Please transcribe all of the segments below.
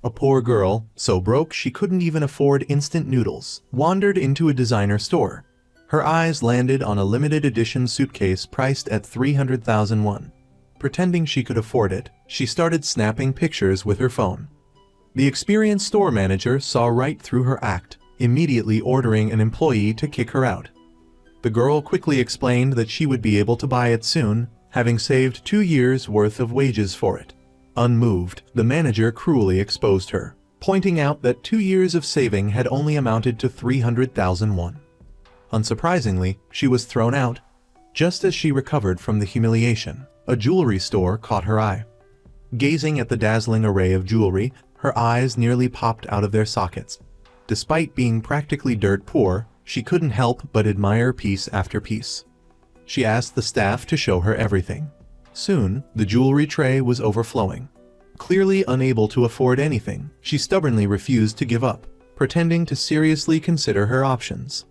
A poor girl, so broke she couldn't even afford instant noodles, wandered into a designer store. Her eyes landed on a limited edition suitcase priced at 300,000 won. Pretending she could afford it, she started snapping pictures with her phone. The experienced store manager saw right through her act, immediately ordering an employee to kick her out. The girl quickly explained that she would be able to buy it soon, having saved 2 years' worth of wages for it. Unmoved, the manager cruelly exposed her, pointing out that 2 years of saving had only amounted to 300,000 won. Unsurprisingly, she was thrown out. Just as she recovered from the humiliation, a jewelry store caught her eye. Gazing at the dazzling array of jewelry, her eyes nearly popped out of their sockets. Despite being practically dirt poor, she couldn't help but admire piece after piece. She asked the staff to show her everything. Soon, the jewelry tray was overflowing. Clearly unable to afford anything, she stubbornly refused to give up, pretending to seriously consider her options.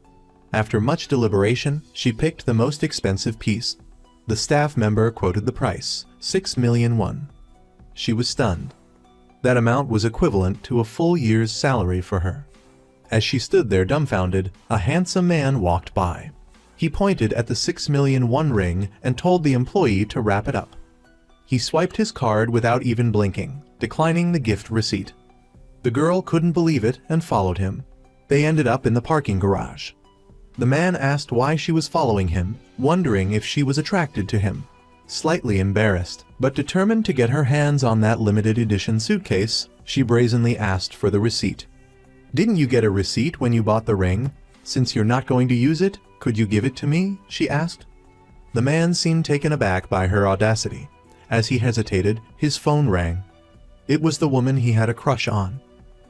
After much deliberation, she picked the most expensive piece. The staff member quoted the price, 6 million won. She was stunned. That amount was equivalent to a full year's salary for her. As she stood there dumbfounded, a handsome man walked by. He pointed at the 6 million won ring and told the employee to wrap it up. He swiped his card without even blinking, declining the gift receipt. The girl couldn't believe it and followed him. They ended up in the parking garage. The man asked why she was following him, wondering if she was attracted to him. Slightly embarrassed, but determined to get her hands on that limited edition suitcase, she brazenly asked for the receipt. "Didn't you get a receipt when you bought the ring? Since you're not going to use it, could you give it to me?" she asked. The man seemed taken aback by her audacity. As he hesitated, his phone rang. It was the woman he had a crush on.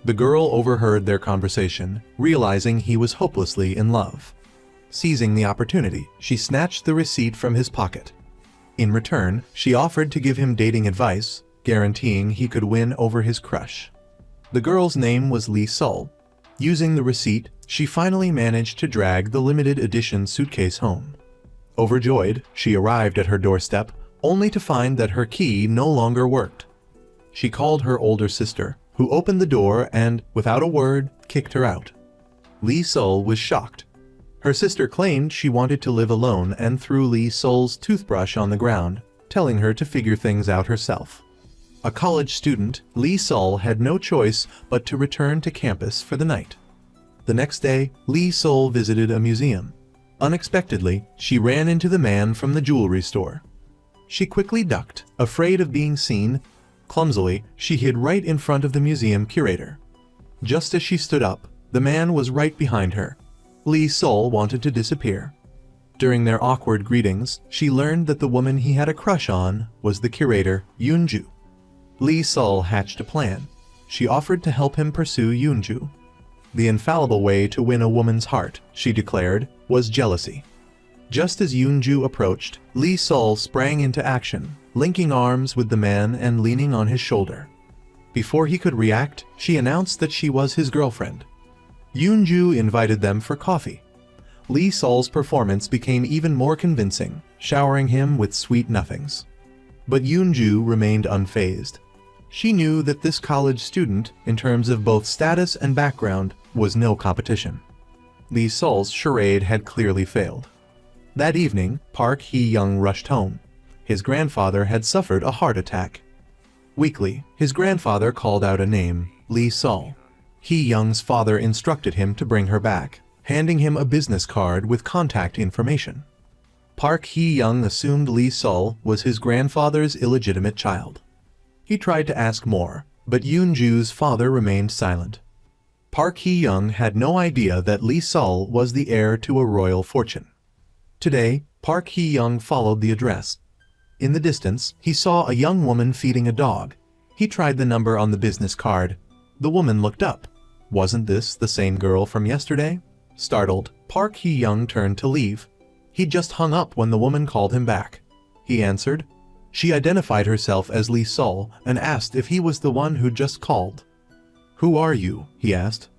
The girl overheard their conversation, realizing he was hopelessly in love. Seizing the opportunity, she snatched the receipt from his pocket. In return, she offered to give him dating advice, guaranteeing he could win over his crush. The girl's name was Lee Sol. Using the receipt, she finally managed to drag the limited edition suitcase home. Overjoyed, she arrived at her doorstep, only to find that her key no longer worked. She called her older sister, who opened the door and, without a word, kicked her out. Lee Sol was shocked. Her sister claimed she wanted to live alone and threw Lee Sol's toothbrush on the ground, telling her to figure things out herself. A college student, Lee Sol had no choice but to return to campus for the night. The next day, Lee Sol visited a museum. Unexpectedly, she ran into the man from the jewelry store. She quickly ducked, afraid of being seen. Clumsily, she hid right in front of the museum curator. Just as she stood up, the man was right behind her. Lee Sol wanted to disappear. During their awkward greetings, she learned that the woman he had a crush on was the curator, Yoonju. Lee Sol hatched a plan. She offered to help him pursue Yoonju. The infallible way to win a woman's heart, she declared, was jealousy. Just as Yoonju approached, Lee Sol sprang into action, linking arms with the man and leaning on his shoulder. Before he could react, she announced that she was his girlfriend. Yoonju invited them for coffee. Lee Sol's performance became even more convincing, showering him with sweet nothings. But Yoonju remained unfazed. She knew that this college student, in terms of both status and background, was no competition. Lee Sol's charade had clearly failed. That evening, Park Hee-young rushed home. His grandfather had suffered a heart attack. Weakly, his grandfather called out a name, Lee Sol. Hee-young's father instructed him to bring her back, handing him a business card with contact information. Park Hee-young assumed Lee Sol was his grandfather's illegitimate child. He tried to ask more, but Yoonju's father remained silent. Park Hee-young had no idea that Lee Sol was the heir to a royal fortune. Today, Park Hee-young followed the address. In the distance, he saw a young woman feeding a dog. He tried the number on the business card. The woman looked up. Wasn't this the same girl from yesterday? Startled, Park Hee-young turned to leave. He'd just hung up when the woman called him back. He answered. She identified herself as Lee Sol and asked if he was the one who'd just called. "Who are you?" he asked.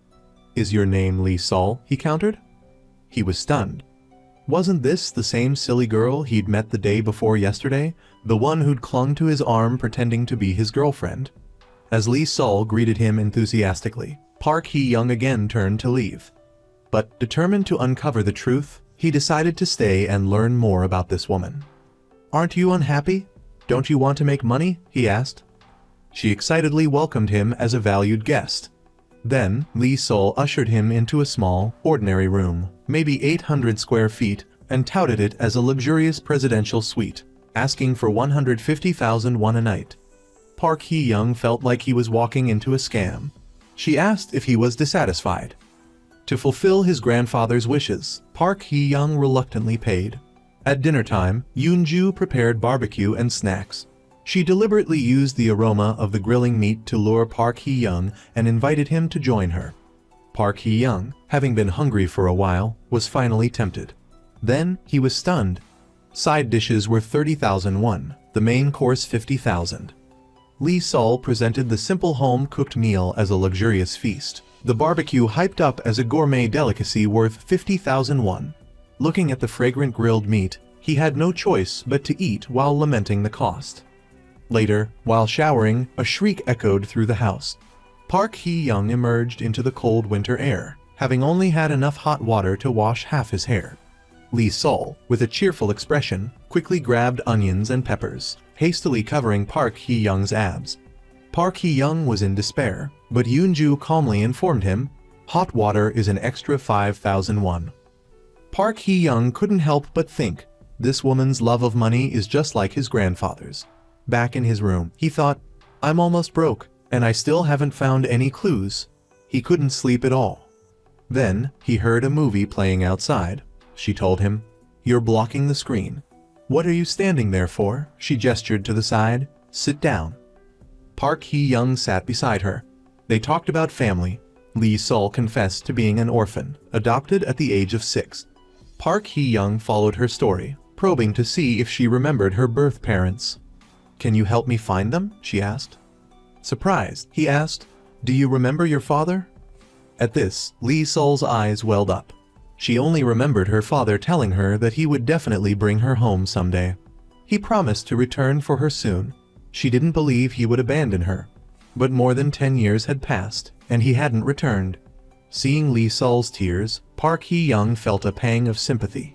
"Is your name Lee Sol?" he countered. He was stunned. Wasn't this the same silly girl he'd met the day before yesterday, the one who'd clung to his arm pretending to be his girlfriend? As Lee Sol greeted him enthusiastically, Park Hee-young again turned to leave. But, determined to uncover the truth, he decided to stay and learn more about this woman. "Aren't you unhappy? Don't you want to make money?" he asked. She excitedly welcomed him as a valued guest. Then, Lee Sol ushered him into a small, ordinary room, maybe 800 square feet, and touted it as a luxurious presidential suite, asking for 150,000 won a night. Park Hee-young felt like he was walking into a scam. She asked if he was dissatisfied. To fulfill his grandfather's wishes, Park Hee-young reluctantly paid. At dinner time, Yoon-ju prepared barbecue and snacks. She deliberately used the aroma of the grilling meat to lure Park Hee-young and invited him to join her. Park Hee-young, having been hungry for a while, was finally tempted. Then, he was stunned. Side dishes were 30,000 won, the main course 50,000. Lee Sol presented the simple home-cooked meal as a luxurious feast, the barbecue hyped up as a gourmet delicacy worth 50,000 won. Looking at the fragrant grilled meat, he had no choice but to eat while lamenting the cost. Later, while showering, a shriek echoed through the house. Park Hee-young emerged into the cold winter air, having only had enough hot water to wash half his hair. Lee Sol, with a cheerful expression, quickly grabbed onions and peppers, hastily covering Park Hee-young's abs. Park Hee-young was in despair, but Yoon-ju calmly informed him, "Hot water is an extra 5,000 won." Park Hee-young couldn't help but think, this woman's love of money is just like his grandfather's. Back in his room, he thought, "I'm almost broke, and I still haven't found any clues." He couldn't sleep at all. Then, he heard a movie playing outside. She told him, "You're blocking the screen." "What are you standing there for?" She gestured to the side. "Sit down." Park Hee-young sat beside her. They talked about family. Lee Sol confessed to being an orphan, adopted at the age of 6. Park Hee-young followed her story, probing to see if she remembered her birth parents. "Can you help me find them?" she asked. Surprised, he asked, "Do you remember your father?" At this, Lee Sol's eyes welled up. She only remembered her father telling her that he would definitely bring her home someday. He promised to return for her soon. She didn't believe he would abandon her. But more than 10 years had passed, and he hadn't returned. Seeing Lee Sol's tears, Park Hee-young felt a pang of sympathy.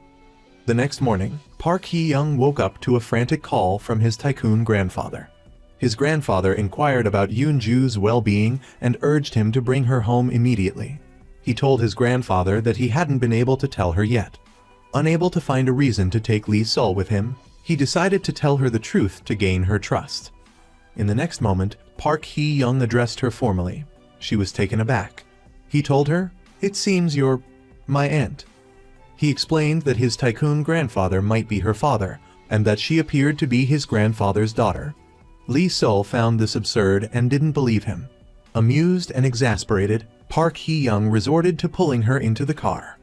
The next morning, Park Hee-young woke up to a frantic call from his tycoon grandfather. His grandfather inquired about Yoon-ju's well-being and urged him to bring her home immediately. He told his grandfather that he hadn't been able to tell her yet. Unable to find a reason to take Lee Sol with him, he decided to tell her the truth to gain her trust. In the next moment, Park Hee-young addressed her formally. She was taken aback. He told her, "It seems you're my aunt." He explained that his tycoon grandfather might be her father, and that she appeared to be his grandfather's daughter. Lee Sol found this absurd and didn't believe him. Amused and exasperated, Park Hee-young resorted to pulling her into the car.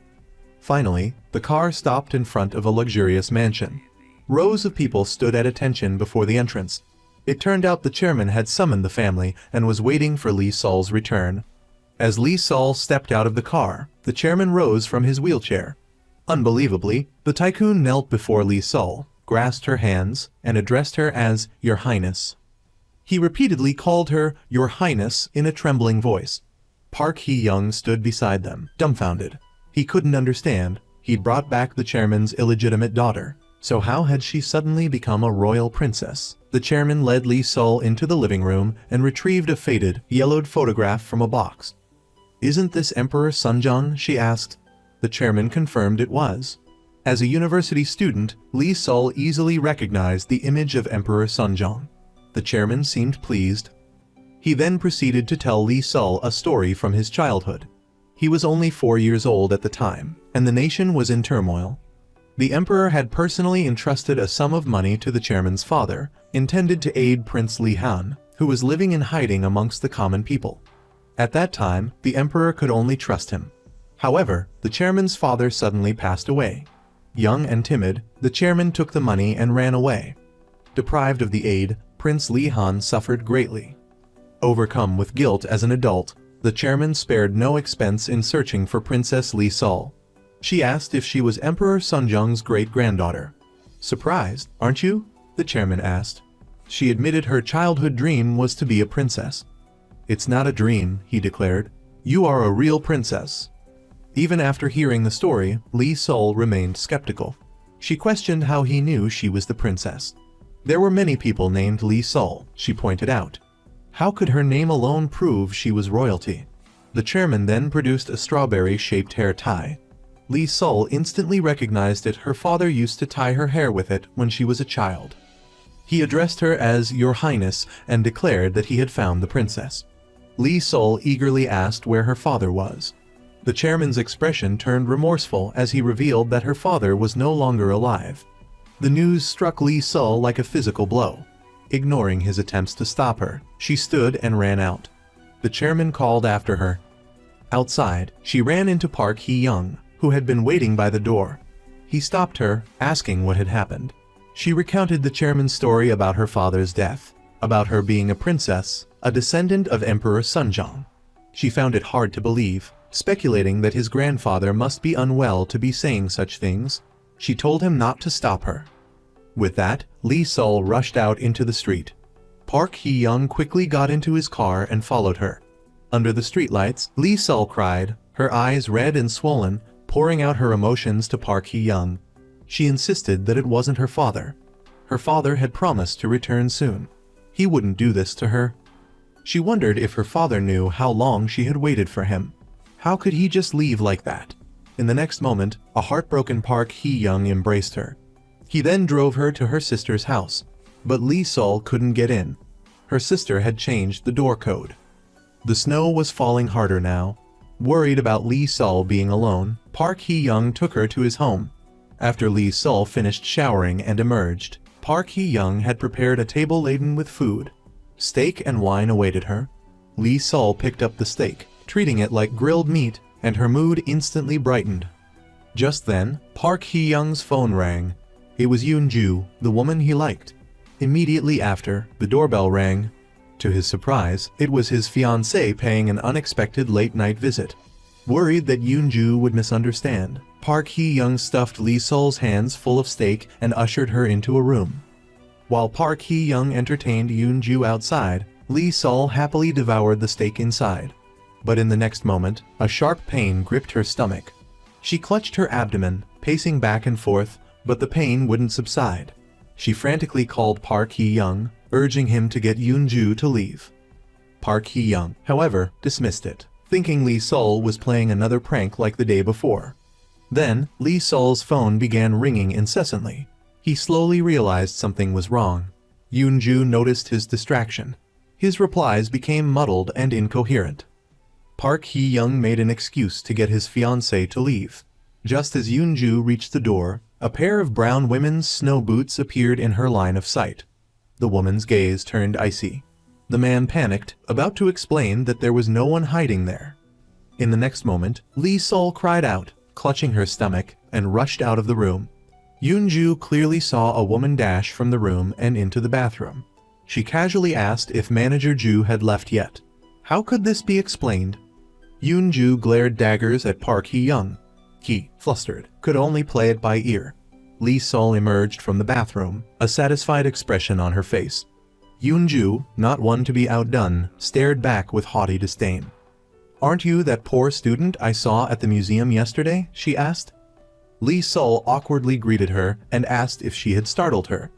Finally, the car stopped in front of a luxurious mansion. Rows of people stood at attention before the entrance. It turned out the chairman had summoned the family and was waiting for Lee Sol's return. As Lee Sol stepped out of the car, the chairman rose from his wheelchair. Unbelievably, the tycoon knelt before Lee Sol, grasped her hands, and addressed her as "Your Highness." He repeatedly called her "Your Highness" in a trembling voice. Park Hee-young stood beside them, dumbfounded. He couldn't understand. He'd brought back the chairman's illegitimate daughter. So how had she suddenly become a royal princess? The chairman led Lee Sol into the living room and retrieved a faded, yellowed photograph from a box. "Isn't this Emperor Sunjong?" she asked. The chairman confirmed it was. As a university student, Lee Sol easily recognized the image of Emperor Sunjong. The chairman seemed pleased. He then proceeded to tell Lee Sol a story from his childhood. He was only 4 years old at the time, and the nation was in turmoil. The emperor had personally entrusted a sum of money to the chairman's father, intended to aid Prince Li Han, who was living in hiding amongst the common people. At that time, the emperor could only trust him. However, the chairman's father suddenly passed away. Young and timid, the chairman took the money and ran away. Deprived of the aid, Prince Li Han suffered greatly. Overcome with guilt as an adult, the chairman spared no expense in searching for Princess Lee Sol. She asked if she was Emperor Sunjong's great-granddaughter. "Surprised, aren't you?" the chairman asked. She admitted her childhood dream was to be a princess. "It's not a dream," he declared. "You are a real princess." Even after hearing the story, Lee Sol remained skeptical. She questioned how he knew she was the princess. There were many people named Lee Sol, she pointed out. How could her name alone prove she was royalty? The chairman then produced a strawberry-shaped hair tie. Lee Sol instantly recognized it. Her father used to tie her hair with it when she was a child. He addressed her as Your Highness and declared that he had found the princess. Lee Sol eagerly asked where her father was. The chairman's expression turned remorseful as he revealed that her father was no longer alive. The news struck Lee Sol like a physical blow. Ignoring his attempts to stop her, she stood and ran out. The chairman called after her. Outside, she ran into Park Hee-young, who had been waiting by the door. He stopped her, asking what had happened. She recounted the chairman's story about her father's death, about her being a princess, a descendant of Emperor Sunjong. She found it hard to believe, speculating that his grandfather must be unwell to be saying such things. She told him not to stop her. With that, Lee Sol rushed out into the street. Park Hee-young quickly got into his car and followed her. Under the streetlights, Lee Sol cried, her eyes red and swollen, pouring out her emotions to Park Hee-young. She insisted that it wasn't her father. Her father had promised to return soon. He wouldn't do this to her. She wondered if her father knew how long she had waited for him. How could he just leave like that? In the next moment, a heartbroken Park Hee-young embraced her. He then drove her to her sister's house. But Lee Sol couldn't get in. Her sister had changed the door code. The snow was falling harder now. Worried about Lee Sol being alone, Park Hee-young took her to his home. After Lee Sol finished showering and emerged, Park Hee-young had prepared a table laden with food. Steak and wine awaited her. Lee Sol picked up the steak, treating it like grilled meat, and her mood instantly brightened. Just then, Park Hee-young's phone rang. It was Yoon-ju, the woman he liked. Immediately after, the doorbell rang. To his surprise, it was his fiancée paying an unexpected late-night visit. Worried that Yoon-ju would misunderstand, Park Hee-young stuffed Lee Sol's hands full of steak and ushered her into a room. While Park Hee-young entertained Yoon-ju outside, Lee Sol happily devoured the steak inside. But in the next moment, a sharp pain gripped her stomach. She clutched her abdomen, pacing back and forth, but the pain wouldn't subside. She frantically called Park Hee-young, urging him to get Yoon-ju to leave. Park Hee-young, however, dismissed it, thinking Lee Sol was playing another prank like the day before. Then, Lee Sol's phone began ringing incessantly. He slowly realized something was wrong. Yoon-ju noticed his distraction. His replies became muddled and incoherent. Park Hee-young made an excuse to get his fiancée to leave. Just as Yoon-ju reached the door, a pair of brown women's snow boots appeared in her line of sight. The woman's gaze turned icy. The man panicked, about to explain that there was no one hiding there. In the next moment, Lee Sol cried out, clutching her stomach, and rushed out of the room. Yoon-ju clearly saw a woman dash from the room and into the bathroom. She casually asked if Manager Ju had left yet. How could this be explained? Yoon-ju glared daggers at Park Hee-young. He, flustered, could only play it by ear. Lee Sol emerged from the bathroom, a satisfied expression on her face. Yoon-ju, not one to be outdone, stared back with haughty disdain. "Aren't you that poor student I saw at the museum yesterday?" she asked. Lee Sol awkwardly greeted her and asked if she had startled her.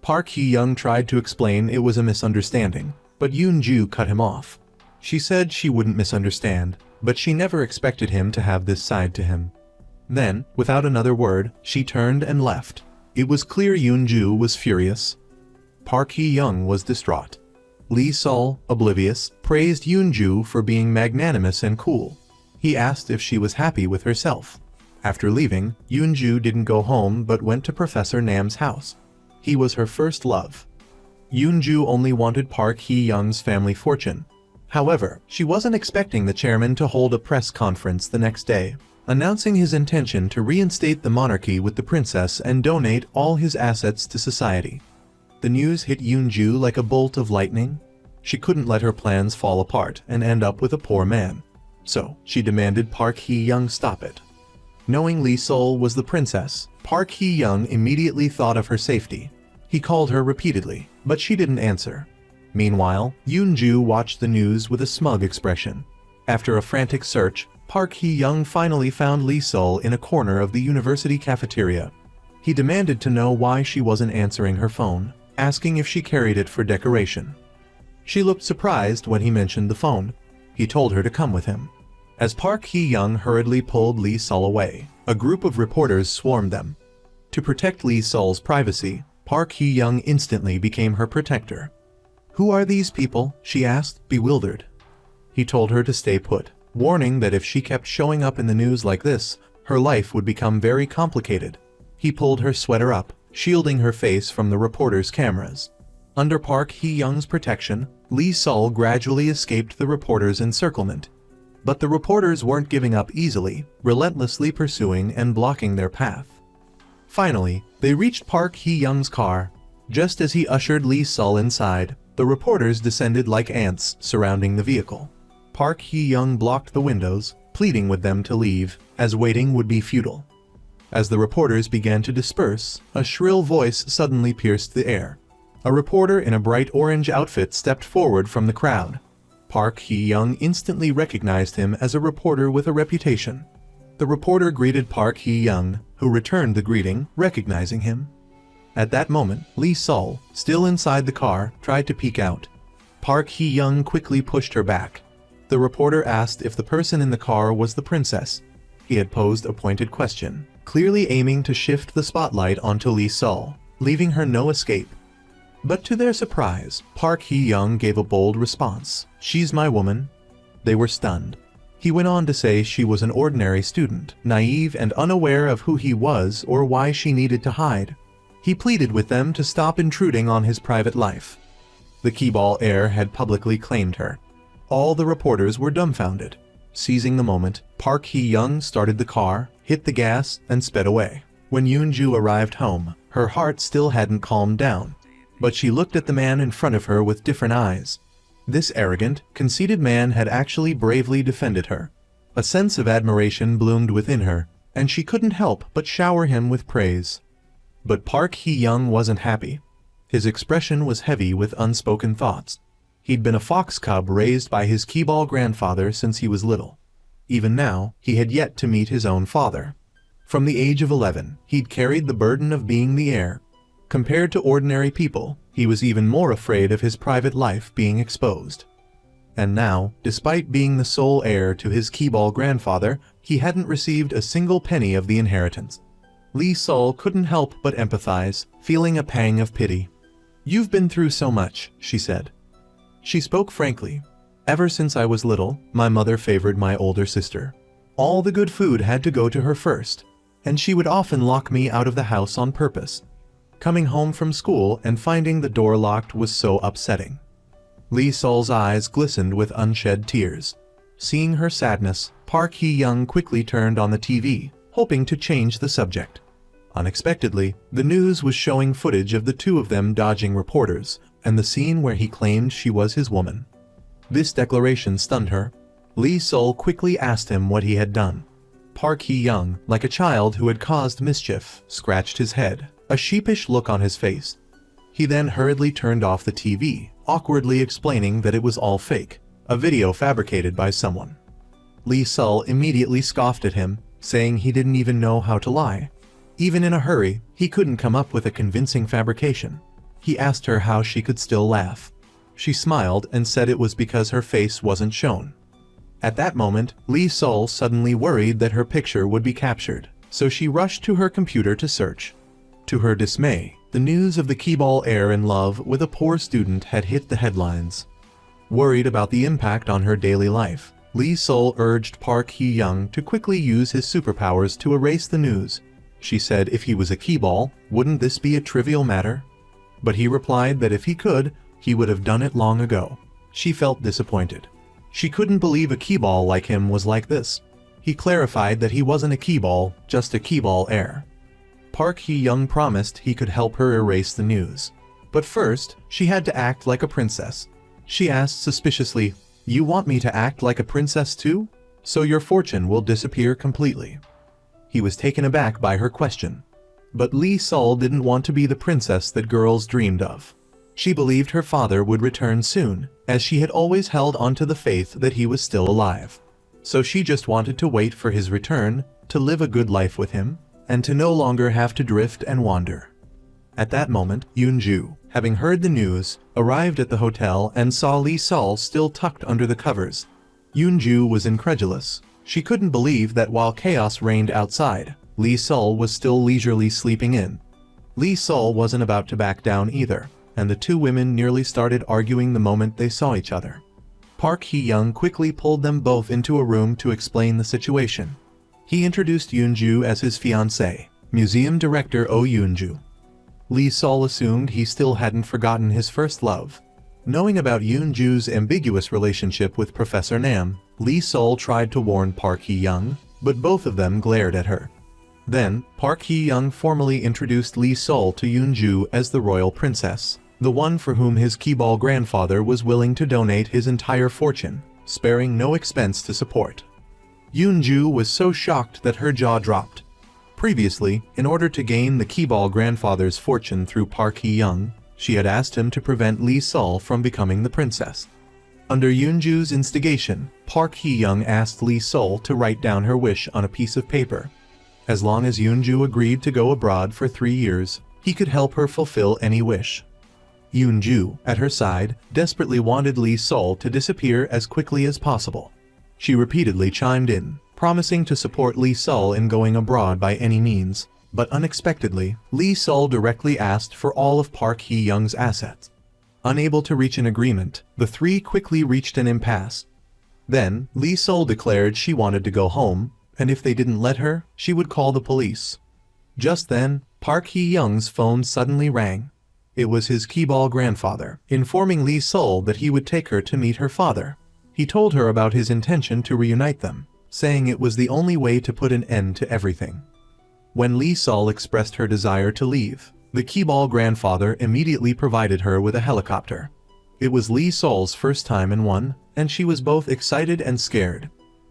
Park Hee-young tried to explain it was a misunderstanding, but Yoon-ju cut him off. She said she wouldn't misunderstand, but she never expected him to have this side to him. Then, without another word, she turned and left. It was clear Yoon-ju was furious. Park Hee-young was distraught. Lee Sol, oblivious, praised Yoon-ju for being magnanimous and cool. He asked if she was happy with herself. After leaving, Yoon-ju didn't go home but went to Professor Nam's house. He was her first love. Yoon-ju only wanted Park Hee-young's family fortune. However, she wasn't expecting the chairman to hold a press conference the next day, announcing his intention to reinstate the monarchy with the princess and donate all his assets to society. The news hit Yoon-ju like a bolt of lightning. She couldn't let her plans fall apart and end up with a poor man. So, she demanded Park Hee-young stop it. Knowing Lee Sol was the princess, Park Hee-young immediately thought of her safety. He called her repeatedly, but she didn't answer. Meanwhile, Yoon-ju watched the news with a smug expression. After a frantic search, Park Hee-young finally found Lee Sol in a corner of the university cafeteria. He demanded to know why she wasn't answering her phone, asking if she carried it for decoration. She looked surprised when he mentioned the phone. He told her to come with him. As Park Hee-young hurriedly pulled Lee Sol away, a group of reporters swarmed them. To protect Lee Sol's privacy, Park Hee-young instantly became her protector. "Who are these people?" she asked, bewildered. He told her to stay put, warning that if she kept showing up in the news like this, her life would become very complicated. He pulled her sweater up, shielding her face from the reporters' cameras. Under Park Hee-young's protection, Lee Sol gradually escaped the reporters' encirclement. But the reporters weren't giving up easily, relentlessly pursuing and blocking their path. Finally, they reached Park Hee-young's car. Just as he ushered Lee Sol inside, the reporters descended like ants surrounding the vehicle. Park Hee-young blocked the windows, pleading with them to leave, as waiting would be futile. As the reporters began to disperse, a shrill voice suddenly pierced the air. A reporter in a bright orange outfit stepped forward from the crowd. Park Hee-young instantly recognized him as a reporter with a reputation. The reporter greeted Park Hee-young, who returned the greeting, recognizing him. At that moment, Lee Sol, still inside the car, tried to peek out. Park Hee-young quickly pushed her back. The reporter asked if the person in the car was the princess. He had posed a pointed question, clearly aiming to shift the spotlight onto Lee Sol, leaving her no escape. But to their surprise, Park Hee-young gave a bold response. "She's my woman." They were stunned. He went on to say she was an ordinary student, naive and unaware of who he was or why she needed to hide. He pleaded with them to stop intruding on his private life. The Keeball heir had publicly claimed her. All the reporters were dumbfounded. Seizing the moment, Park Hee-young started the car, hit the gas, and sped away. When Yoon-ju arrived home, her heart still hadn't calmed down. But she looked at the man in front of her with different eyes. This arrogant, conceited man had actually bravely defended her. A sense of admiration bloomed within her, and she couldn't help but shower him with praise. But Park Hee-young wasn't happy. His expression was heavy with unspoken thoughts. He'd been a fox cub raised by his Keeball grandfather since he was little. Even now, he had yet to meet his own father. From the age of 11, he'd carried the burden of being the heir. Compared to ordinary people, he was even more afraid of his private life being exposed. And now, despite being the sole heir to his Keeball grandfather, he hadn't received a single penny of the inheritance. Lee Sol couldn't help but empathize, feeling a pang of pity. "You've been through so much," she said. She spoke frankly. "Ever since I was little, my mother favored my older sister. All the good food had to go to her first, and she would often lock me out of the house on purpose. Coming home from school and finding the door locked was so upsetting." Lee Sol's eyes glistened with unshed tears. Seeing her sadness, Park Hee-young quickly turned on the TV, hoping to change the subject. Unexpectedly, the news was showing footage of the two of them dodging reporters, and the scene where he claimed she was his woman. This declaration stunned her. Lee Sol quickly asked him what he had done. Park Hee-young, like a child who had caused mischief, scratched his head, a sheepish look on his face. He then hurriedly turned off the TV, awkwardly explaining that it was all fake, a video fabricated by someone. Lee Sol immediately scoffed at him, saying he didn't even know how to lie. Even in a hurry, he couldn't come up with a convincing fabrication. He asked her how she could still laugh. She smiled and said it was because her face wasn't shown. At that moment, Lee Sol suddenly worried that her picture would be captured, so she rushed to her computer to search. To her dismay, the news of the Keeball heir in love with a poor student had hit the headlines. Worried about the impact on her daily life, Lee Sol urged Park Hee-young to quickly use his superpowers to erase the news. She said if he was a Keeball, wouldn't this be a trivial matter? But he replied that if he could, he would have done it long ago. She felt disappointed. She couldn't believe a Keeball like him was like this. He clarified that he wasn't a Keeball, just a Keeball heir. Park Hee-young promised he could help her erase the news. But first, she had to act like a princess. She asked suspiciously, "You want me to act like a princess too? So your fortune will disappear completely." He was taken aback by her question. But Lee Sol didn't want to be the princess that girls dreamed of. She believed her father would return soon, as she had always held onto the faith that he was still alive. So she just wanted to wait for his return, to live a good life with him, and to no longer have to drift and wander. At that moment, Yoonju, having heard the news, arrived at the hotel and saw Lee Sol still tucked under the covers. Yoonju was incredulous. She couldn't believe that while chaos reigned outside, Lee Sol was still leisurely sleeping in. Lee Sol wasn't about to back down either, and the two women nearly started arguing the moment they saw each other. Park Hee-young quickly pulled them both into a room to explain the situation. He introduced Yoonju as his fiancée, museum director Oh Yoonju. Lee Sol assumed he still hadn't forgotten his first love. Knowing about Yoonju's ambiguous relationship with Professor Nam, Lee Sol tried to warn Park Hee-young, but both of them glared at her. Then, Park Hee-young formally introduced Lee Sol to Yoonju as the royal princess, the one for whom his Keeball grandfather was willing to donate his entire fortune, sparing no expense to support. Yoonju was so shocked that her jaw dropped. Previously, in order to gain the Keeball grandfather's fortune through Park Hee-young, she had asked him to prevent Lee Sol from becoming the princess. Under Yoonju's instigation, Park Hee-young asked Lee Sol to write down her wish on a piece of paper. As long as Yoonju agreed to go abroad for 3 years, he could help her fulfill any wish. Yoonju, at her side, desperately wanted Lee Sol to disappear as quickly as possible. She repeatedly chimed in, promising to support Lee Sol in going abroad by any means, but unexpectedly, Lee Sol directly asked for all of Park Hee-young's assets. Unable to reach an agreement, the three quickly reached an impasse. Then, Lee Sol declared she wanted to go home, and if they didn't let her, she would call the police. Just then, Park Hee-young's phone suddenly rang. It was his Keeball grandfather, informing Lee Sol that he would take her to meet her father. He told her about his intention to reunite them, saying it was the only way to put an end to everything. When Lee Sol expressed her desire to leave, the Keeball grandfather immediately provided her with a helicopter. It was Lee Sol's first time in one, and she was both excited and scared.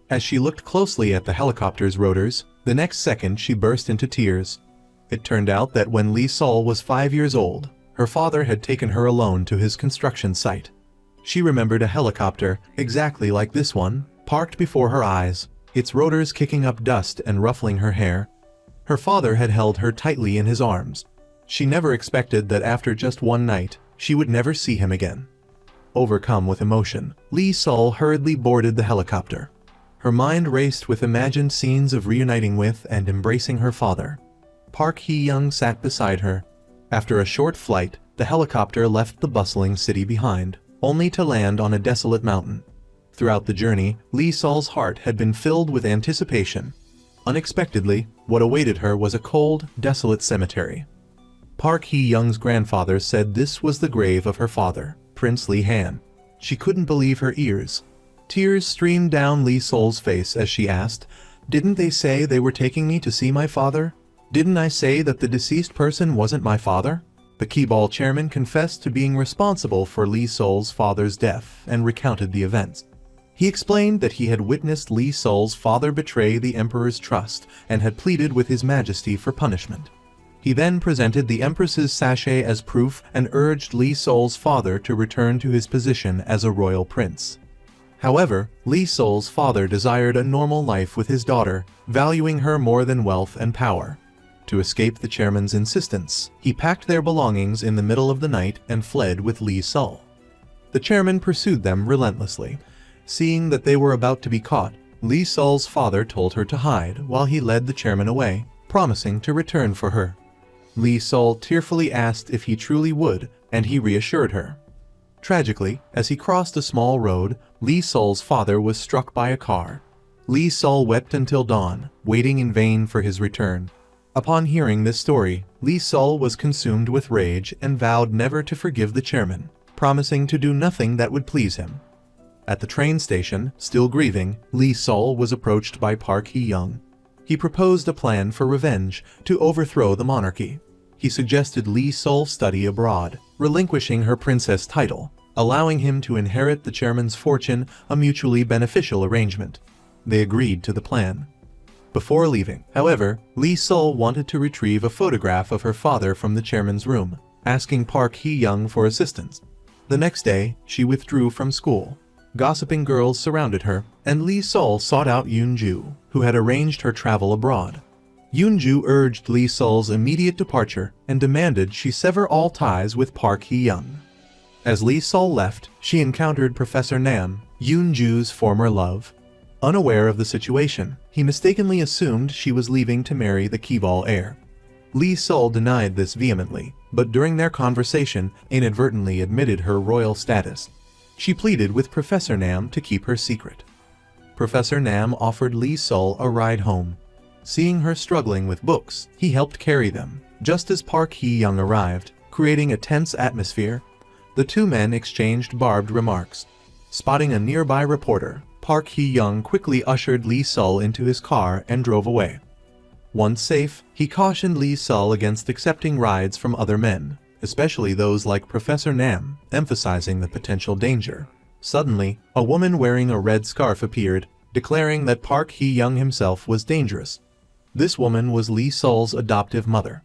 As she looked closely at the helicopter's rotors, the next second she burst into tears. It turned out that when Lee Sol was 5 years old, her father had taken her alone to his construction site. She remembered a helicopter, exactly like this one, parked before her eyes, its rotors kicking up dust and ruffling her hair. Her father had held her tightly in his arms. She never expected that after just one night, she would never see him again. Overcome with emotion, Lee Sol hurriedly boarded the helicopter. Her mind raced with imagined scenes of reuniting with and embracing her father. Park Hee-young sat beside her. After a short flight, the helicopter left the bustling city behind, only to land on a desolate mountain. Throughout the journey, Lee Sol's heart had been filled with anticipation. Unexpectedly, what awaited her was a cold, desolate cemetery. Park Hee-young's grandfather said this was the grave of her father, Prince Lee Han. She couldn't believe her ears. Tears streamed down Lee Sol's face as she asked, "Didn't they say they were taking me to see my father? Didn't I say that the deceased person wasn't my father?" The Keeball chairman confessed to being responsible for Lee Sol's father's death and recounted the events. He explained that he had witnessed Lee Sol's father betray the emperor's trust and had pleaded with his majesty for punishment. He then presented the empress's sachet as proof and urged Lee Sol's father to return to his position as a royal prince. However, Lee Sol's father desired a normal life with his daughter, valuing her more than wealth and power. To escape the chairman's insistence, he packed their belongings in the middle of the night and fled with Lee Sol. The chairman pursued them relentlessly. Seeing that they were about to be caught, Lee Sol's father told her to hide while he led the chairman away, promising to return for her. Lee Sol tearfully asked if he truly would, and he reassured her. Tragically, as he crossed a small road, Lee Sol's father was struck by a car. Lee Sol wept until dawn, waiting in vain for his return. Upon hearing this story, Lee Sol was consumed with rage and vowed never to forgive the chairman, promising to do nothing that would please him. At the train station, still grieving, Lee Sol was approached by Park Hee-young. He proposed a plan for revenge to overthrow the monarchy. He suggested Lee Sol study abroad, relinquishing her princess title, allowing him to inherit the chairman's fortune, a mutually beneficial arrangement. They agreed to the plan. Before leaving, however, Lee Sol wanted to retrieve a photograph of her father from the chairman's room, asking Park Hee-young for assistance. The next day, she withdrew from school. Gossiping girls surrounded her, and Lee Sol sought out Yoon-ju, who had arranged her travel abroad. Yoon-ju urged Lee Sol's immediate departure and demanded she sever all ties with Park Hee-young. As Lee Sol left, she encountered Professor Nam, Yoon-ju's former love. Unaware of the situation, he mistakenly assumed she was leaving to marry the Keeball heir. Lee Sol denied this vehemently, but during their conversation inadvertently admitted her royal status. She pleaded with Professor Nam to keep her secret. Professor Nam offered Lee Sol a ride home. Seeing her struggling with books, he helped carry them, just as Park Hee-young arrived, creating a tense atmosphere. The two men exchanged barbed remarks. Spotting a nearby reporter, Park Hee-young quickly ushered Lee Sol into his car and drove away. Once safe, he cautioned Lee Sol against accepting rides from other men, especially those like Professor Nam, emphasizing the potential danger. Suddenly, a woman wearing a red scarf appeared, declaring that Park Hee-young himself was dangerous. This woman was Lee Sol's adoptive mother.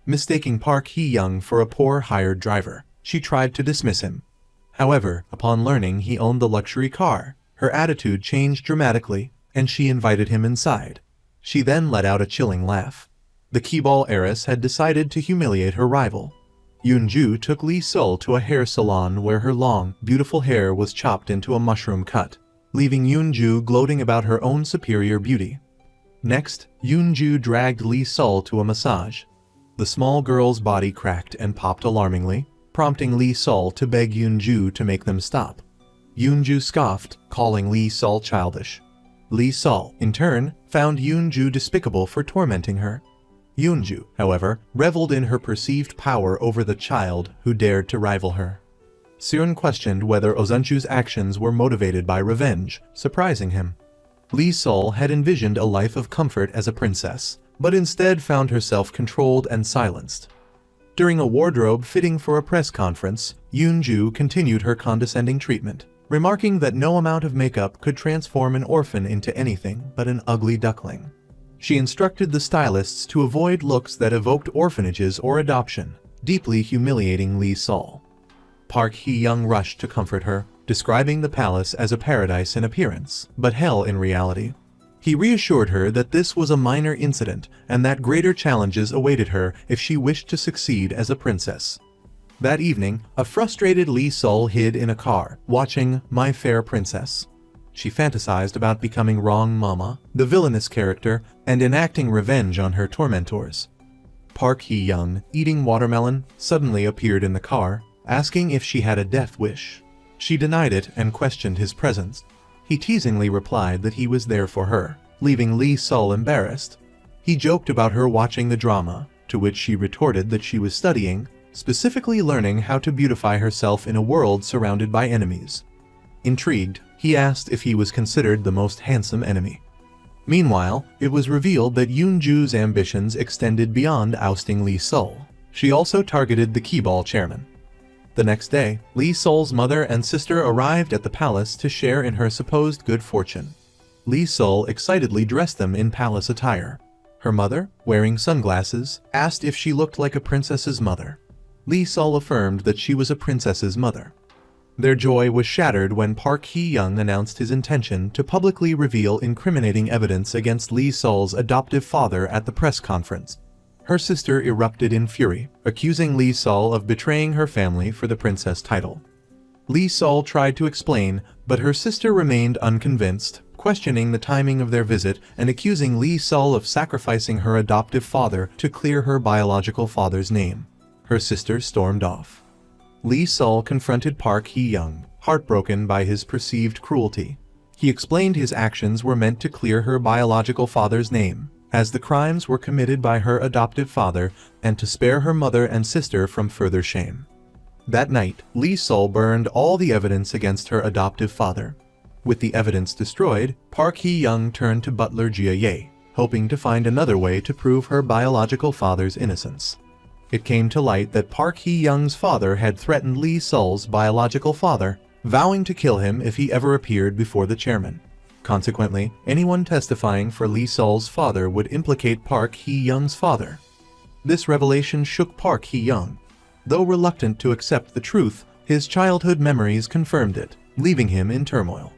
Mistaking Park Hee-young for a poor hired driver, she tried to dismiss him. However, upon learning he owned the luxury car, her attitude changed dramatically, and she invited him inside. She then let out a chilling laugh. The Keeball heiress had decided to humiliate her rival. Yoon-ju took Lee Sol to a hair salon where her long, beautiful hair was chopped into a mushroom cut, leaving Yoon-ju gloating about her own superior beauty. Next, Yoon-ju dragged Lee Sol to a massage. The small girl's body cracked and popped alarmingly, prompting Lee Sol to beg Yoon-ju to make them stop. Yoon-ju scoffed, calling Lee Sol childish. Lee Sol, in turn, found Yoon-ju despicable for tormenting her. Yoon-ju, however, reveled in her perceived power over the child who dared to rival her. Seon questioned whether Ozunchu's actions were motivated by revenge, surprising him. Lee Sol had envisioned a life of comfort as a princess, but instead found herself controlled and silenced. During a wardrobe fitting for a press conference, Yoon-ju continued her condescending treatment, remarking that no amount of makeup could transform an orphan into anything but an ugly duckling. She instructed the stylists to avoid looks that evoked orphanages or adoption, deeply humiliating Lee Sol. Park Hee-young rushed to comfort her, describing the palace as a paradise in appearance, but hell in reality. He reassured her that this was a minor incident and that greater challenges awaited her if she wished to succeed as a princess. That evening, a frustrated Lee Sol hid in a car, watching My Fair Princess. She fantasized about becoming Wrong Mama, the villainous character, and enacting revenge on her tormentors. Park Hee-young, eating watermelon, suddenly appeared in the car, asking if she had a death wish. She denied it and questioned his presence. He teasingly replied that he was there for her, leaving Lee Sol embarrassed. He joked about her watching the drama, to which she retorted that she was studying, specifically learning how to beautify herself in a world surrounded by enemies. Intrigued, he asked if he was considered the most handsome enemy. Meanwhile, it was revealed that Yoon-ju's ambitions extended beyond ousting Lee Sol. She also targeted the Keeball chairman. The next day, Lee Sol's mother and sister arrived at the palace to share in her supposed good fortune. Lee Sol excitedly dressed them in palace attire. Her mother, wearing sunglasses, asked if she looked like a princess's mother. Lee Sol affirmed that she was a princess's mother. Their joy was shattered when Park Hee-young announced his intention to publicly reveal incriminating evidence against Lee Sol's adoptive father at the press conference. Her sister erupted in fury, accusing Lee Sol of betraying her family for the princess title. Lee Sol tried to explain, but her sister remained unconvinced, questioning the timing of their visit and accusing Lee Sol of sacrificing her adoptive father to clear her biological father's name. Her sister stormed off. Lee Sol confronted Park Hee-young, heartbroken by his perceived cruelty. He explained his actions were meant to clear her biological father's name, as the crimes were committed by her adoptive father, and to spare her mother and sister from further shame. That night, Lee Sol burned all the evidence against her adoptive father. With the evidence destroyed, Park Hee-young turned to butler Jia Ye, hoping to find another way to prove her biological father's innocence. It came to light that Park Hee-young's father had threatened Lee Sol's biological father, vowing to kill him if he ever appeared before the chairman. Consequently, anyone testifying for Lee Sol's father would implicate Park Hee-young's father. This revelation shook Park Hee-young. Though reluctant to accept the truth, his childhood memories confirmed it, leaving him in turmoil.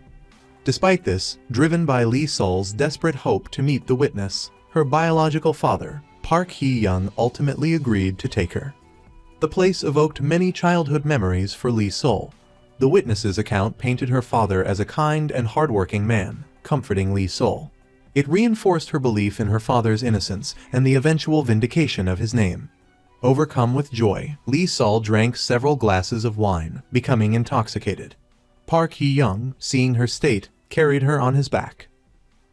Despite this, driven by Lee Sol's desperate hope to meet the witness, her biological father, Park Hee-young, ultimately agreed to take her. The place evoked many childhood memories for Lee Sol. The witness's account painted her father as a kind and hardworking man, comforting Lee Sol. It reinforced her belief in her father's innocence and the eventual vindication of his name. Overcome with joy, Lee Sol drank several glasses of wine, becoming intoxicated. Park Hee-young, seeing her state, carried her on his back.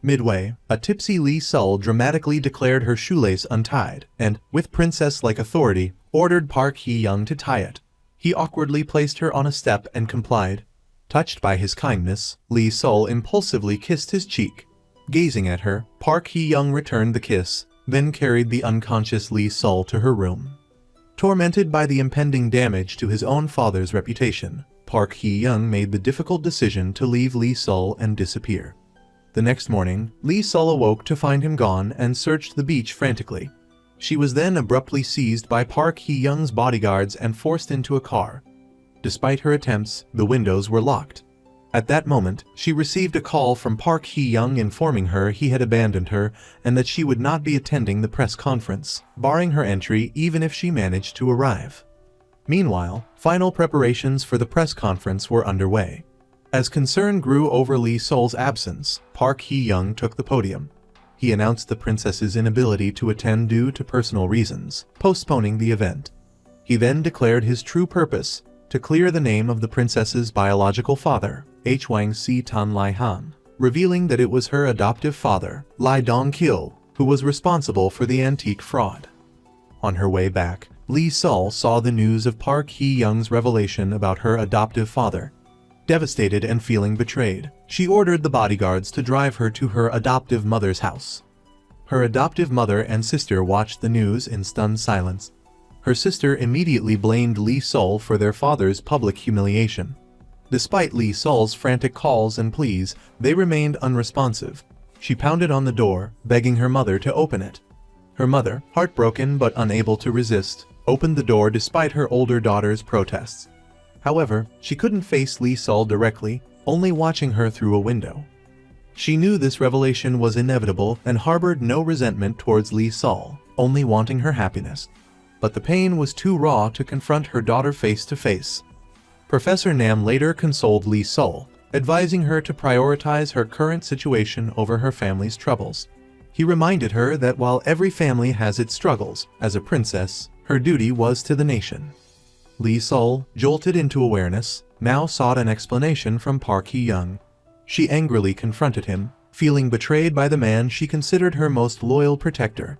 Midway, a tipsy Lee Sol dramatically declared her shoelace untied and, with princess-like authority, ordered Park Hee-young to tie it. He awkwardly placed her on a step and complied. Touched by his kindness, Lee Sol impulsively kissed his cheek. Gazing at her, Park Hee-young returned the kiss, then carried the unconscious Lee Sol to her room. Tormented by the impending damage to his own father's reputation, Park Hee-young made the difficult decision to leave Lee Sol and disappear. The next morning, Lee Sol awoke to find him gone and searched the beach frantically. She was then abruptly seized by Park Hee-young's bodyguards and forced into a car. Despite her attempts, the windows were locked. At that moment, she received a call from Park Hee-young informing her he had abandoned her and that she would not be attending the press conference, barring her entry even if she managed to arrive. Meanwhile, final preparations for the press conference were underway. As concern grew over Lee Sol's absence, Park Hee-young took the podium. He announced the princess's inability to attend due to personal reasons, postponing the event. He then declared his true purpose, to clear the name of the princess's biological father, Hwang Si-tan Lai Han, revealing that it was her adoptive father, Lai Dong-kil, who was responsible for the antique fraud. On her way back, Lee Sol saw the news of Park Hee-young's revelation about her adoptive father. Devastated and feeling betrayed, she ordered the bodyguards to drive her to her adoptive mother's house. Her adoptive mother and sister watched the news in stunned silence. Her sister immediately blamed Lee Sol for their father's public humiliation. Despite Lee Sol's frantic calls and pleas, they remained unresponsive. She pounded on the door, begging her mother to open it. Her mother, heartbroken but unable to resist, opened the door despite her older daughter's protests. However, she couldn't face Lee Sol directly, only watching her through a window. She knew this revelation was inevitable and harbored no resentment towards Lee Sol, only wanting her happiness. But the pain was too raw to confront her daughter face to face. Professor Nam later consoled Lee Sol, advising her to prioritize her current situation over her family's troubles. He reminded her that while every family has its struggles, as a princess, her duty was to the nation. Lee Sol, jolted into awareness, now sought an explanation from Park Hee-young. She angrily confronted him, feeling betrayed by the man she considered her most loyal protector.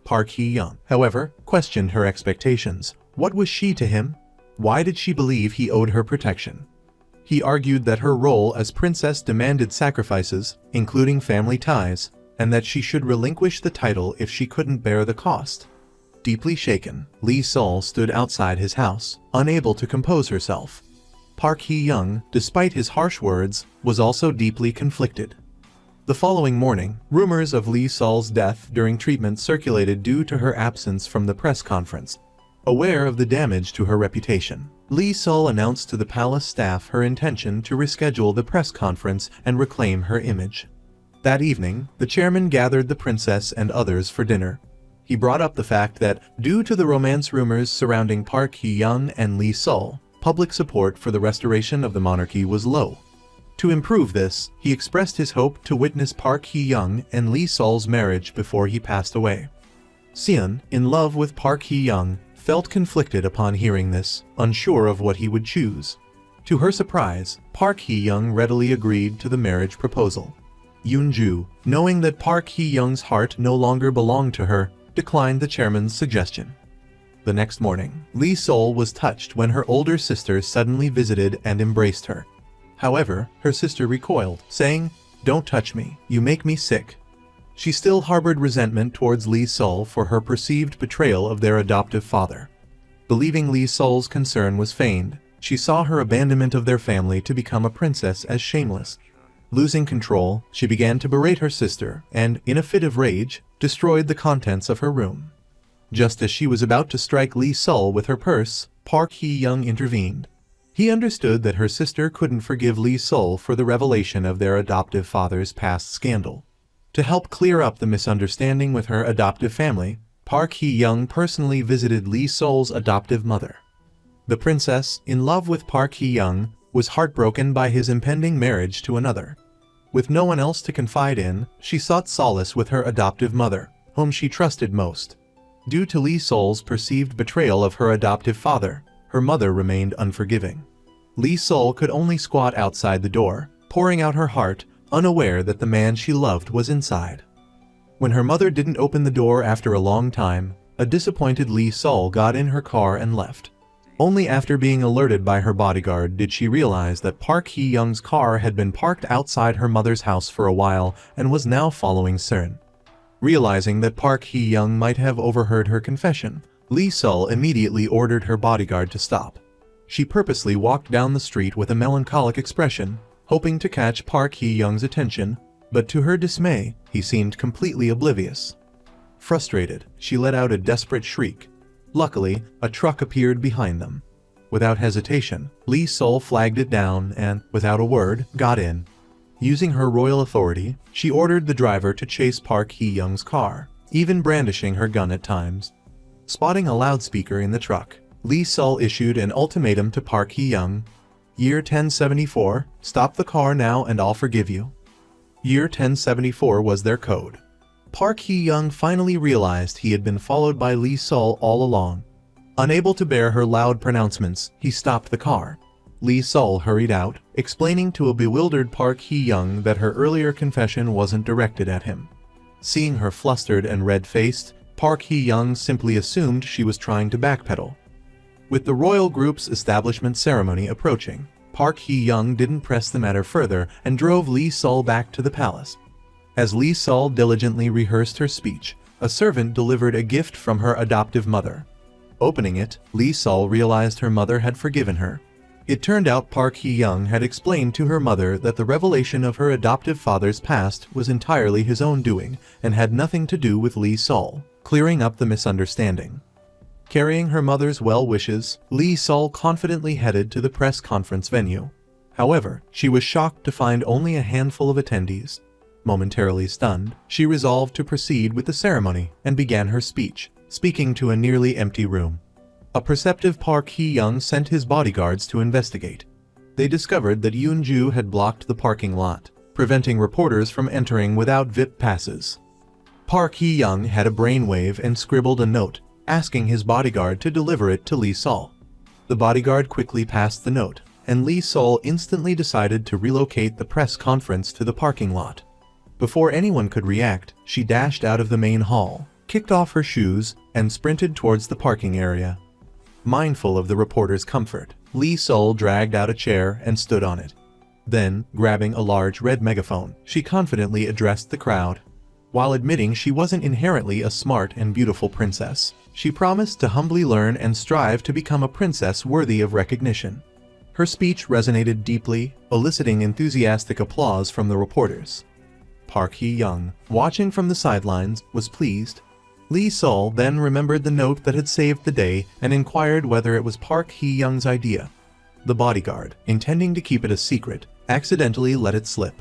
Park Hee-young, however, questioned her expectations. What was she to him? Why did she believe he owed her protection? He argued that her role as princess demanded sacrifices, including family ties, and that she should relinquish the title if she couldn't bear the cost. Deeply shaken, Lee Sol stood outside his house, unable to compose herself. Park Hee-young, despite his harsh words, was also deeply conflicted. The following morning, rumors of Lee Sol's death during treatment circulated due to her absence from the press conference. Aware of the damage to her reputation, Lee Sol announced to the palace staff her intention to reschedule the press conference and reclaim her image. That evening, the chairman gathered the princess and others for dinner. He brought up the fact that, due to the romance rumors surrounding Park Hee-young and Lee Sol, public support for the restoration of the monarchy was low. To improve this, he expressed his hope to witness Park Hee-young and Lee Sol's marriage before he passed away. Seon, in love with Park Hee-young, felt conflicted upon hearing this, unsure of what he would choose. To her surprise, Park Hee-young readily agreed to the marriage proposal. Yoon-ju, knowing that Park Hee-young's heart no longer belonged to her, declined the chairman's suggestion. The next morning, Lee Sol was touched when her older sister suddenly visited and embraced her. However, her sister recoiled, saying, "Don't touch me, you make me sick." She still harbored resentment towards Lee Sol for her perceived betrayal of their adoptive father. Believing Lee Sol's concern was feigned, she saw her abandonment of their family to become a princess as shameless. Losing control, she began to berate her sister and, in a fit of rage, destroyed the contents of her room. Just as she was about to strike Lee Sol with her purse, Park Hee-young intervened. He understood that her sister couldn't forgive Lee Sol for the revelation of their adoptive father's past scandal. To help clear up the misunderstanding with her adoptive family, Park Hee-young personally visited Lee Sol's adoptive mother. The princess, in love with Park Hee-young, was heartbroken by his impending marriage to another. With no one else to confide in, she sought solace with her adoptive mother, whom she trusted most. Due to Lee Sol's perceived betrayal of her adoptive father, her mother remained unforgiving. Lee Sol could only squat outside the door, pouring out her heart, unaware that the man she loved was inside. When her mother didn't open the door after a long time, a disappointed Lee Sol got in her car and left. Only after being alerted by her bodyguard did she realize that Park Hee-young's car had been parked outside her mother's house for a while and was now following Sern. Realizing that Park Hee-young might have overheard her confession, Lee Sol immediately ordered her bodyguard to stop. She purposely walked down the street with a melancholic expression, hoping to catch Park Hee-young's attention, but to her dismay, he seemed completely oblivious. Frustrated, she let out a desperate shriek. Luckily, a truck appeared behind them. Without hesitation, Lee Sol flagged it down and, without a word, got in. Using her royal authority, she ordered the driver to chase Park Hee-young's car, even brandishing her gun at times. Spotting a loudspeaker in the truck, Lee Sol issued an ultimatum to Park Hee-young. Year 1074, stop the car now and I'll forgive you. Year 1074 was their code. Park Hee-young finally realized he had been followed by Lee Sol all along. Unable to bear her loud pronouncements, he stopped the car. Lee Sol hurried out, explaining to a bewildered Park Hee-young that her earlier confession wasn't directed at him. Seeing her flustered and red-faced, Park Hee-young simply assumed she was trying to backpedal. With the royal group's establishment ceremony approaching, Park Hee-young didn't press the matter further and drove Lee Sol back to the palace. As Lee Sol diligently rehearsed her speech, a servant delivered a gift from her adoptive mother. Opening it, Lee Sol realized her mother had forgiven her. It turned out Park Hee-young had explained to her mother that the revelation of her adoptive father's past was entirely his own doing and had nothing to do with Lee Sol, clearing up the misunderstanding. Carrying her mother's well wishes, Lee Sol confidently headed to the press conference venue. However, she was shocked to find only a handful of attendees. Momentarily stunned, she resolved to proceed with the ceremony and began her speech, speaking to a nearly empty room. A perceptive Park Hee-young sent his bodyguards to investigate. They discovered that Yoon-ju had blocked the parking lot, preventing reporters from entering without VIP passes. Park Hee-young had a brainwave and scribbled a note, asking his bodyguard to deliver it to Lee Sol. The bodyguard quickly passed the note, and Lee Sol instantly decided to relocate the press conference to the parking lot. Before anyone could react, she dashed out of the main hall, kicked off her shoes, and sprinted towards the parking area. Mindful of the reporter's comfort, Lee Sol dragged out a chair and stood on it. Then, grabbing a large red megaphone, she confidently addressed the crowd. While admitting she wasn't inherently a smart and beautiful princess, she promised to humbly learn and strive to become a princess worthy of recognition. Her speech resonated deeply, eliciting enthusiastic applause from the reporters. Park Hee-young, watching from the sidelines, was pleased. Lee Sol then remembered the note that had saved the day and inquired whether it was Park Hee-young's idea. The bodyguard, intending to keep it a secret, accidentally let it slip.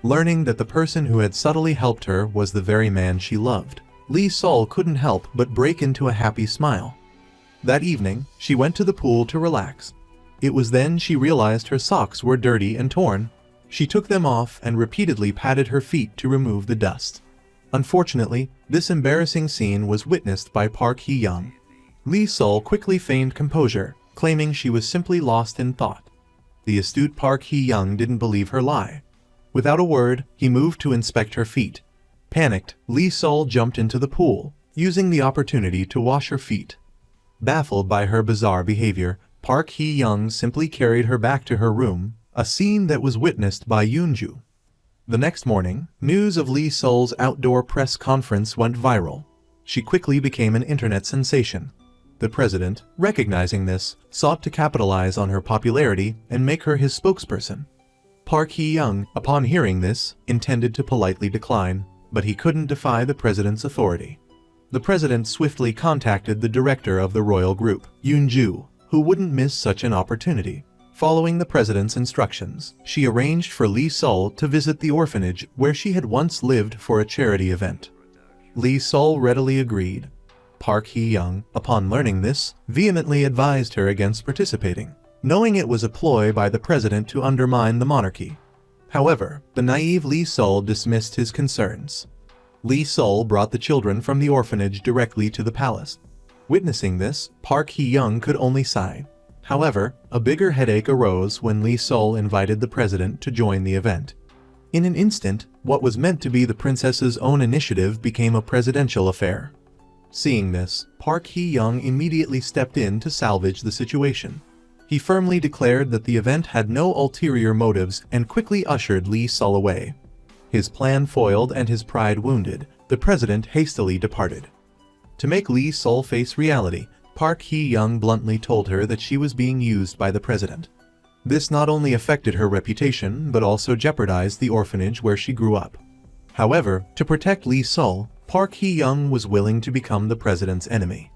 Learning that the person who had subtly helped her was the very man she loved, Lee Sol couldn't help but break into a happy smile. That evening, she went to the pool to relax. It was then she realized her socks were dirty and torn. She took them off and repeatedly patted her feet to remove the dust. Unfortunately, this embarrassing scene was witnessed by Park Hee-young. Lee Sol quickly feigned composure, claiming she was simply lost in thought. The astute Park Hee-young didn't believe her lie. Without a word, he moved to inspect her feet. Panicked, Lee Sol jumped into the pool, using the opportunity to wash her feet. Baffled by her bizarre behavior, Park Hee-young simply carried her back to her room, a scene that was witnessed by Yoon-ju. The next morning, news of Lee Sol's outdoor press conference went viral. She quickly became an internet sensation. The president, recognizing this, sought to capitalize on her popularity and make her his spokesperson. Park Hee-young, upon hearing this, intended to politely decline, but he couldn't defy the president's authority. The president swiftly contacted the director of the royal group, Yoon-ju, who wouldn't miss such an opportunity. Following the president's instructions, she arranged for Lee Sol to visit the orphanage where she had once lived for a charity event. Lee Sol readily agreed. Park Hee-young, upon learning this, vehemently advised her against participating, knowing it was a ploy by the president to undermine the monarchy. However, the naive Lee Sol dismissed his concerns. Lee Sol brought the children from the orphanage directly to the palace. Witnessing this, Park Hee-young could only sigh. However, a bigger headache arose when Lee Sol invited the president to join the event. In an instant, what was meant to be the princess's own initiative became a presidential affair. Seeing this, Park Hee-young immediately stepped in to salvage the situation. He firmly declared that the event had no ulterior motives and quickly ushered Lee Sol away. His plan foiled and his pride wounded, the president hastily departed. To make Lee Sol face reality, Park Hee-young bluntly told her that she was being used by the president. This not only affected her reputation but also jeopardized the orphanage where she grew up. However, to protect Lee Sol, Park Hee-young was willing to become the president's enemy.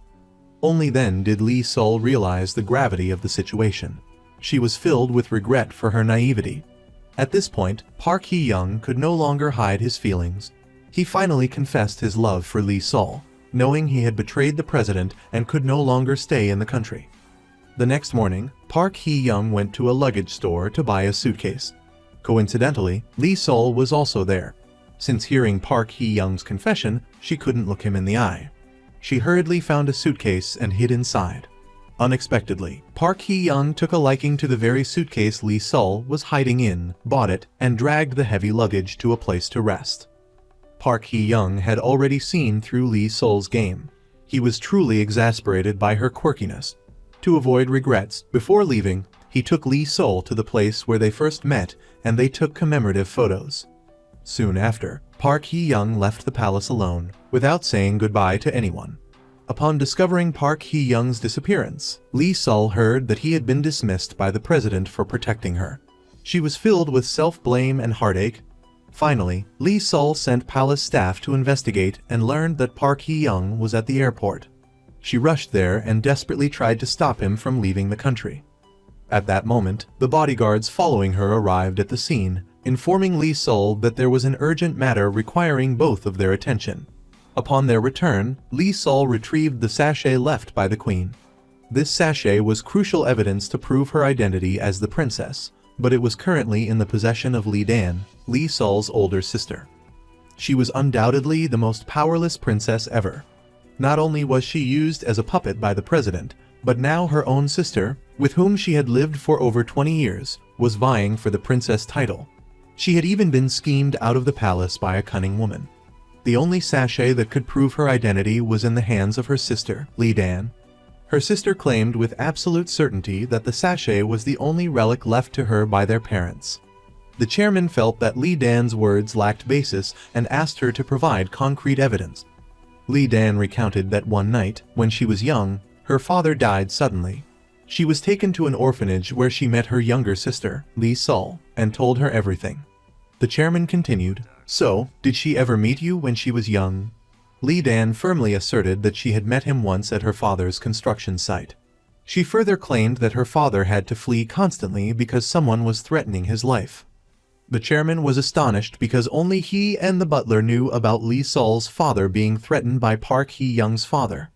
Only then did Lee Sol realize the gravity of the situation. She was filled with regret for her naivety. At this point, Park Hee-young could no longer hide his feelings. He finally confessed his love for Lee Sol, knowing he had betrayed the president and could no longer stay in the country. The next morning, Park Hee-young went to a luggage store to buy a suitcase. Coincidentally, Lee Sol was also there. Since hearing Park Hee-young's confession, she couldn't look him in the eye. She hurriedly found a suitcase and hid inside. Unexpectedly, Park Hee-young took a liking to the very suitcase Lee Sol was hiding in, bought it, and dragged the heavy luggage to a place to rest. Park Hee-young had already seen through Lee Sol's game. He was truly exasperated by her quirkiness. To avoid regrets, before leaving, he took Lee Sol to the place where they first met and they took commemorative photos. Soon after, Park Hee-young left the palace alone, without saying goodbye to anyone. Upon discovering Park Hee-young's disappearance, Lee Sol heard that he had been dismissed by the president for protecting her. She was filled with self-blame and heartache. Finally, Lee Sol sent palace staff to investigate and learned that Park Hee-young was at the airport. She rushed there and desperately tried to stop him from leaving the country. At that moment, the bodyguards following her arrived at the scene, informing Lee Sol that there was an urgent matter requiring both of their attention. Upon their return, Lee Sol retrieved the sachet left by the queen. This sachet was crucial evidence to prove her identity as the princess, but it was currently in the possession of Lee Dan, Lee Sol's older sister. She was undoubtedly the most powerless princess ever. Not only was she used as a puppet by the president, but now her own sister, with whom she had lived for over 20 years, was vying for the princess title. She had even been schemed out of the palace by a cunning woman. The only sachet that could prove her identity was in the hands of her sister, Lee Dan. Her sister claimed with absolute certainty that the sachet was the only relic left to her by their parents. The chairman felt that Lee Dan's words lacked basis and asked her to provide concrete evidence. Lee Dan recounted that one night, when she was young, her father died suddenly. She was taken to an orphanage where she met her younger sister, Lee Sol, and told her everything. The chairman continued, "So, did she ever meet you when she was young?" Lee Dan firmly asserted that she had met him once at her father's construction site. She further claimed that her father had to flee constantly because someone was threatening his life. The chairman was astonished because only he and the butler knew about Lee Sol's father being threatened by Park Hee-young's father.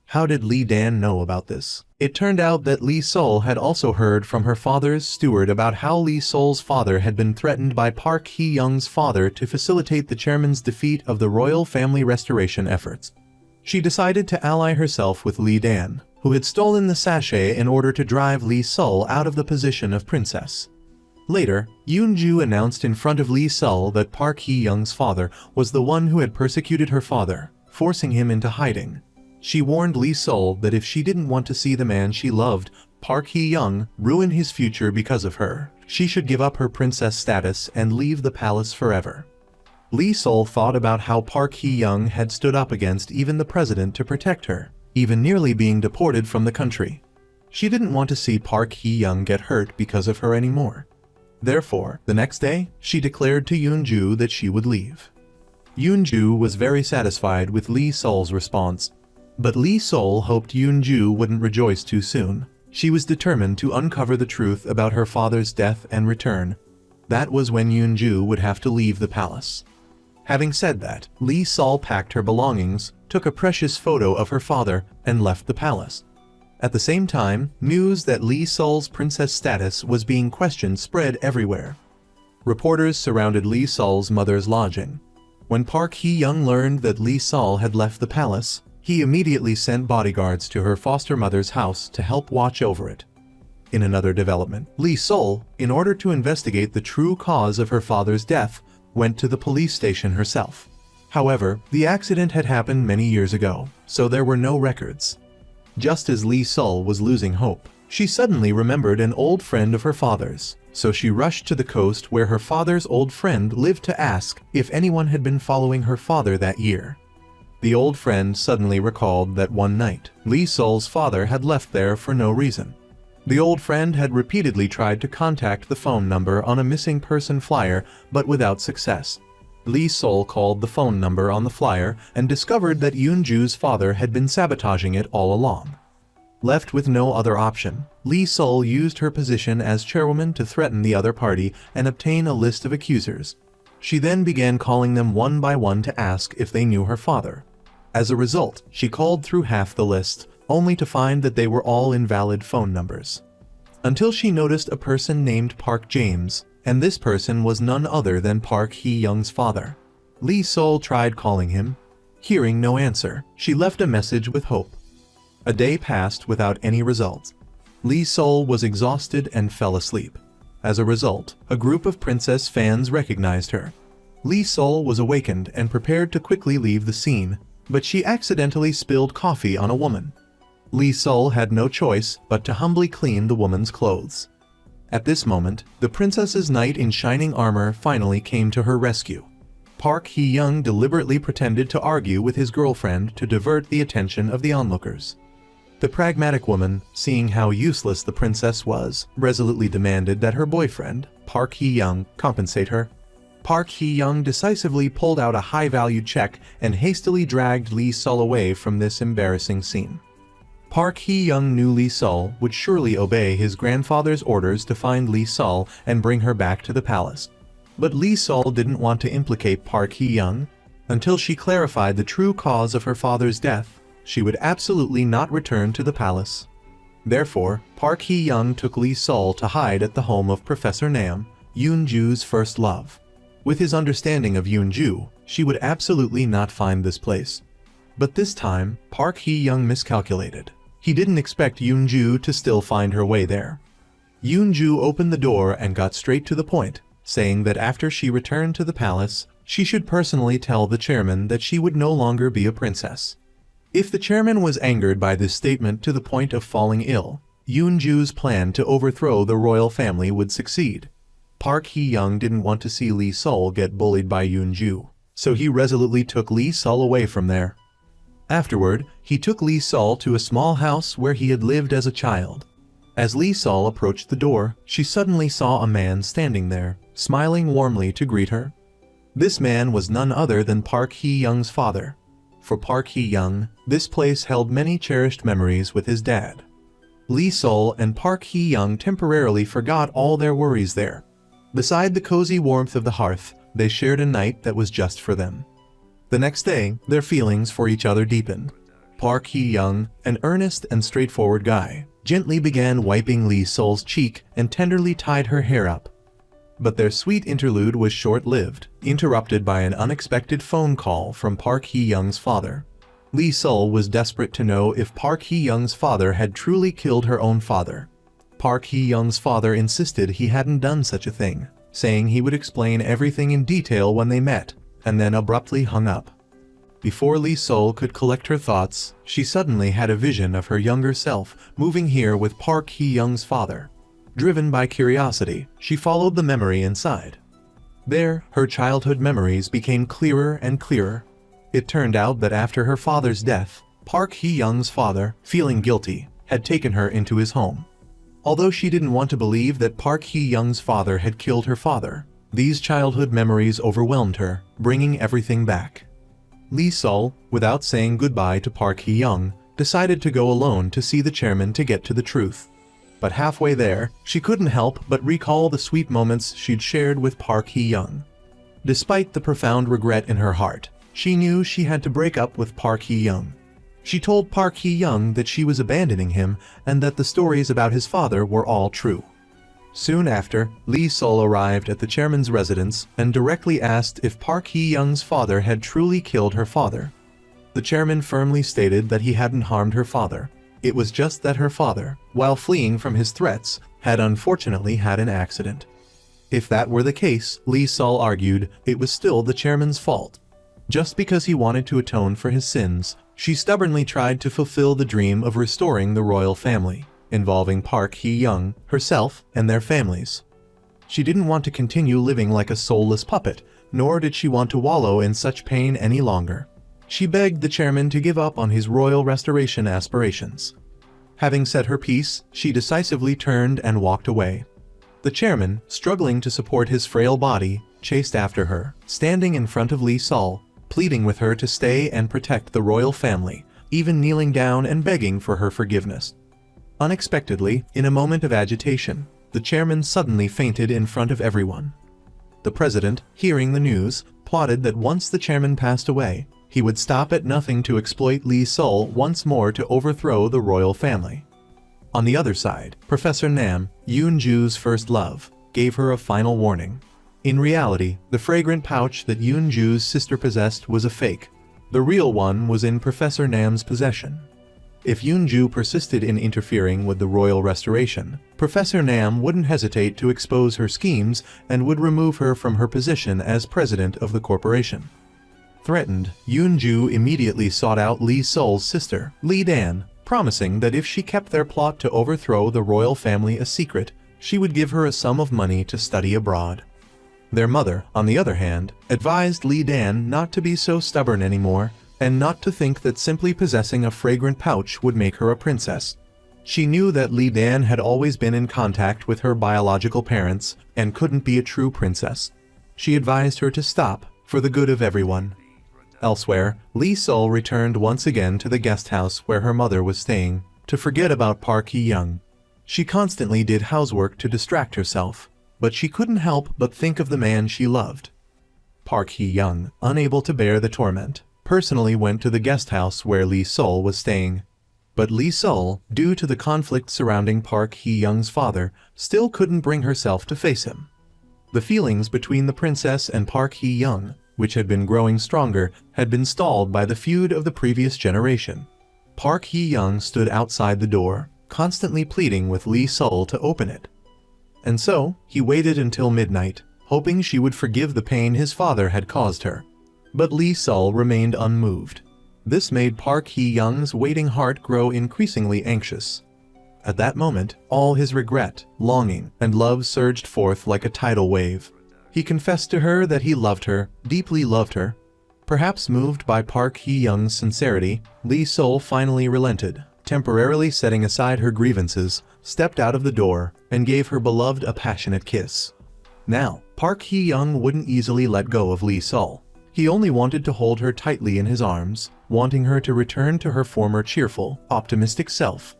How did Lee Dan know about this? It turned out that Lee Sol had also heard from her father's steward about how Lee Sol's father had been threatened by Park Hee-young's father to facilitate the chairman's defeat of the royal family restoration efforts. She decided to ally herself with Lee Dan, who had stolen the sachet in order to drive Lee Sol out of the position of princess. Later, Yoon-ju announced in front of Lee Sol that Park Hee-young's father was the one who had persecuted her father, forcing him into hiding. She warned Lee Sol that if she didn't want to see the man she loved, Park Hee-young, ruin his future because of her, she should give up her princess status and leave the palace forever. Lee Sol thought about how Park Hee-young had stood up against even the president to protect her, even nearly being deported from the country. She didn't want to see Park Hee-young get hurt because of her anymore. Therefore, the next day, she declared to Yoon-ju that she would leave. Yoon-ju was very satisfied with Lee Sol's response. But Lee Sol hoped Yoon-ju wouldn't rejoice too soon. She was determined to uncover the truth about her father's death and return. That was when Yoon-ju would have to leave the palace. Having said that, Lee Sol packed her belongings, took a precious photo of her father, and left the palace. At the same time, news that Lee Sol's princess status was being questioned spread everywhere. Reporters surrounded Lee Sol's mother's lodging. When Park Hee-young learned that Lee Sol had left the palace, he immediately sent bodyguards to her foster mother's house to help watch over it. In another development, Lee Sol, in order to investigate the true cause of her father's death, went to the police station herself. However, the accident had happened many years ago, so there were no records. Just as Lee Sol was losing hope, she suddenly remembered an old friend of her father's, so she rushed to the coast where her father's old friend lived to ask if anyone had been following her father that year. The old friend suddenly recalled that one night, Lee Sol's father had left there for no reason. The old friend had repeatedly tried to contact the phone number on a missing person flyer, but without success. Lee Sol called the phone number on the flyer and discovered that Yoon-ju's father had been sabotaging it all along. Left with no other option, Lee Sol used her position as chairwoman to threaten the other party and obtain a list of accusers. She then began calling them one by one to ask if they knew her father. As a result, she called through half the list, only to find that they were all invalid phone numbers. Until she noticed a person named Park James, and this person was none other than Park Hee-young's father. Lee Sol tried calling him. Hearing no answer, she left a message with hope. A day passed without any result. Lee Sol was exhausted and fell asleep. As a result, a group of princess fans recognized her. Lee Sol was awakened and prepared to quickly leave the scene, but she accidentally spilled coffee on a woman. Lee Sol had no choice but to humbly clean the woman's clothes. At this moment, the princess's knight in shining armor finally came to her rescue. Park Hee-young deliberately pretended to argue with his girlfriend to divert the attention of the onlookers. The pragmatic woman, seeing how useless the princess was, resolutely demanded that her boyfriend, Park Hee-young, compensate her. Park Hee-young decisively pulled out a high-value check and hastily dragged Lee Sol away from this embarrassing scene. Park Hee-young knew Lee Sol would surely obey his grandfather's orders to find Lee Sol and bring her back to the palace. But Lee Sol didn't want to implicate Park Hee-young. Until she clarified the true cause of her father's death, she would absolutely not return to the palace. Therefore, Park Hee-young took Lee Sol to hide at the home of Professor Nam, Yoon-ju's first love. With his understanding of Yoon-ju, she would absolutely not find this place. But this time, Park Hee-young miscalculated. He didn't expect Yoon-ju to still find her way there. Yoon-ju opened the door and got straight to the point, saying that after she returned to the palace, she should personally tell the chairman that she would no longer be a princess. If the chairman was angered by this statement to the point of falling ill, Yoon-ju's plan to overthrow the royal family would succeed. Park Hee-young didn't want to see Lee Sol get bullied by Yoon-ju, so he resolutely took Lee Sol away from there. Afterward, he took Lee Sol to a small house where he had lived as a child. As Lee Sol approached the door, she suddenly saw a man standing there, smiling warmly to greet her. This man was none other than Park Hee-young's father. For Park Hee-young, this place held many cherished memories with his dad. Lee Sol and Park Hee-young temporarily forgot all their worries there. Beside the cozy warmth of the hearth, they shared a night that was just for them. The next day, their feelings for each other deepened. Park Hee-young, an earnest and straightforward guy, gently began wiping Lee Sol's cheek and tenderly tied her hair up. But their sweet interlude was short-lived, interrupted by an unexpected phone call from Park Hee-young's father. Lee Sol was desperate to know if Park Hee-young's father had truly killed her own father. Park Hee-young's father insisted he hadn't done such a thing, saying he would explain everything in detail when they met, and then abruptly hung up. Before Lee Sol could collect her thoughts, she suddenly had a vision of her younger self moving here with Park Hee-young's father. Driven by curiosity, she followed the memory inside. There, her childhood memories became clearer and clearer. It turned out that after her father's death, Park Hee-young's father, feeling guilty, had taken her into his home. Although she didn't want to believe that Park Hee-young's father had killed her father, These childhood memories overwhelmed her, bringing everything back. Lee Sol, without saying goodbye to Park Hee-young, decided to go alone to see the chairman to get to the truth. But halfway there, she couldn't help but recall the sweet moments she'd shared with Park Hee-young. Despite the profound regret in her heart, she knew she had to break up with Park Hee-young. She told Park Hee-young that she was abandoning him and that the stories about his father were all true. Soon after, Lee Sol arrived at the chairman's residence and directly asked if Park Hee-young's father had truly killed her father. The chairman firmly stated that he hadn't harmed her father. It was just that her father, while fleeing from his threats, had unfortunately had an accident. If that were the case, Lee Sol argued, it was still the chairman's fault. Just because he wanted to atone for his sins, she stubbornly tried to fulfill the dream of restoring the royal family, involving Park Hee-young, herself, and their families. She didn't want to continue living like a soulless puppet, nor did she want to wallow in such pain any longer. She begged the chairman to give up on his royal restoration aspirations. Having said her piece, she decisively turned and walked away. The chairman, struggling to support his frail body, chased after her, standing in front of Lee Sol, pleading with her to stay and protect the royal family, even kneeling down and begging for her forgiveness. Unexpectedly, in a moment of agitation, the chairman suddenly fainted in front of everyone. The president, hearing the news, plotted that once the chairman passed away, he would stop at nothing to exploit Lee Sol once more to overthrow the royal family. On the other side, Professor Nam, Yoon-ju's first love, gave her a final warning. In reality, the fragrant pouch that Yoon-ju's sister possessed was a fake. The real one was in Professor Nam's possession. If Yoon-ju persisted in interfering with the royal restoration, Professor Nam wouldn't hesitate to expose her schemes and would remove her from her position as president of the corporation. Threatened, Yoon-ju immediately sought out Lee Sol's sister, Lee Dan, promising that if she kept their plot to overthrow the royal family a secret, she would give her a sum of money to study abroad. Their mother, on the other hand, advised Lee Dan not to be so stubborn anymore, and not to think that simply possessing a fragrant pouch would make her a princess. She knew that Lee Dan had always been in contact with her biological parents and couldn't be a true princess. She advised her to stop, for the good of everyone. Elsewhere, Lee Sol returned once again to the guest house where her mother was staying, to forget about Park Hee-young. She constantly did housework to distract herself, but she couldn't help but think of the man she loved. Park Hee-young, unable to bear the torment, personally went to the guest house where Lee Sol was staying. But Lee Sol, due to the conflict surrounding Park Hee-young's father, still couldn't bring herself to face him. The feelings between the princess and Park Hee-young, which had been growing stronger, had been stalled by the feud of the previous generation. Park Hee-young stood outside the door, constantly pleading with Lee Sol to open it. And so, he waited until midnight, hoping she would forgive the pain his father had caused her. But Lee Sol remained unmoved. This made Park Hee-young's waiting heart grow increasingly anxious. At that moment, all his regret, longing, and love surged forth like a tidal wave. He confessed to her that he loved her, deeply loved her. Perhaps moved by Park Hee-young's sincerity, Lee Sol finally relented, temporarily setting aside her grievances, stepped out of the door, and gave her beloved a passionate kiss. Now, Park Hee-young wouldn't easily let go of Lee Sol. He only wanted to hold her tightly in his arms, wanting her to return to her former cheerful, optimistic self.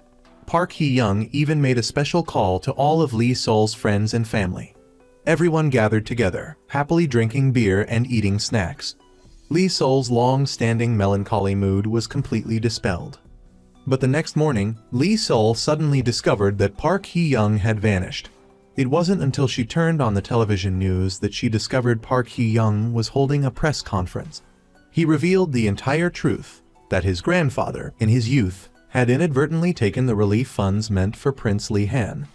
Park Hee-young even made a special call to all of Lee Sol's friends and family. Everyone gathered together, happily drinking beer and eating snacks. Lee Sol's long-standing melancholy mood was completely dispelled. But the next morning, Lee Sol suddenly discovered that Park Hee-young had vanished. It wasn't until she turned on the television news that she discovered Park Hee-young was holding a press conference. He revealed the entire truth, that his grandfather, in his youth, had inadvertently taken the relief funds meant for Prince Lee Han.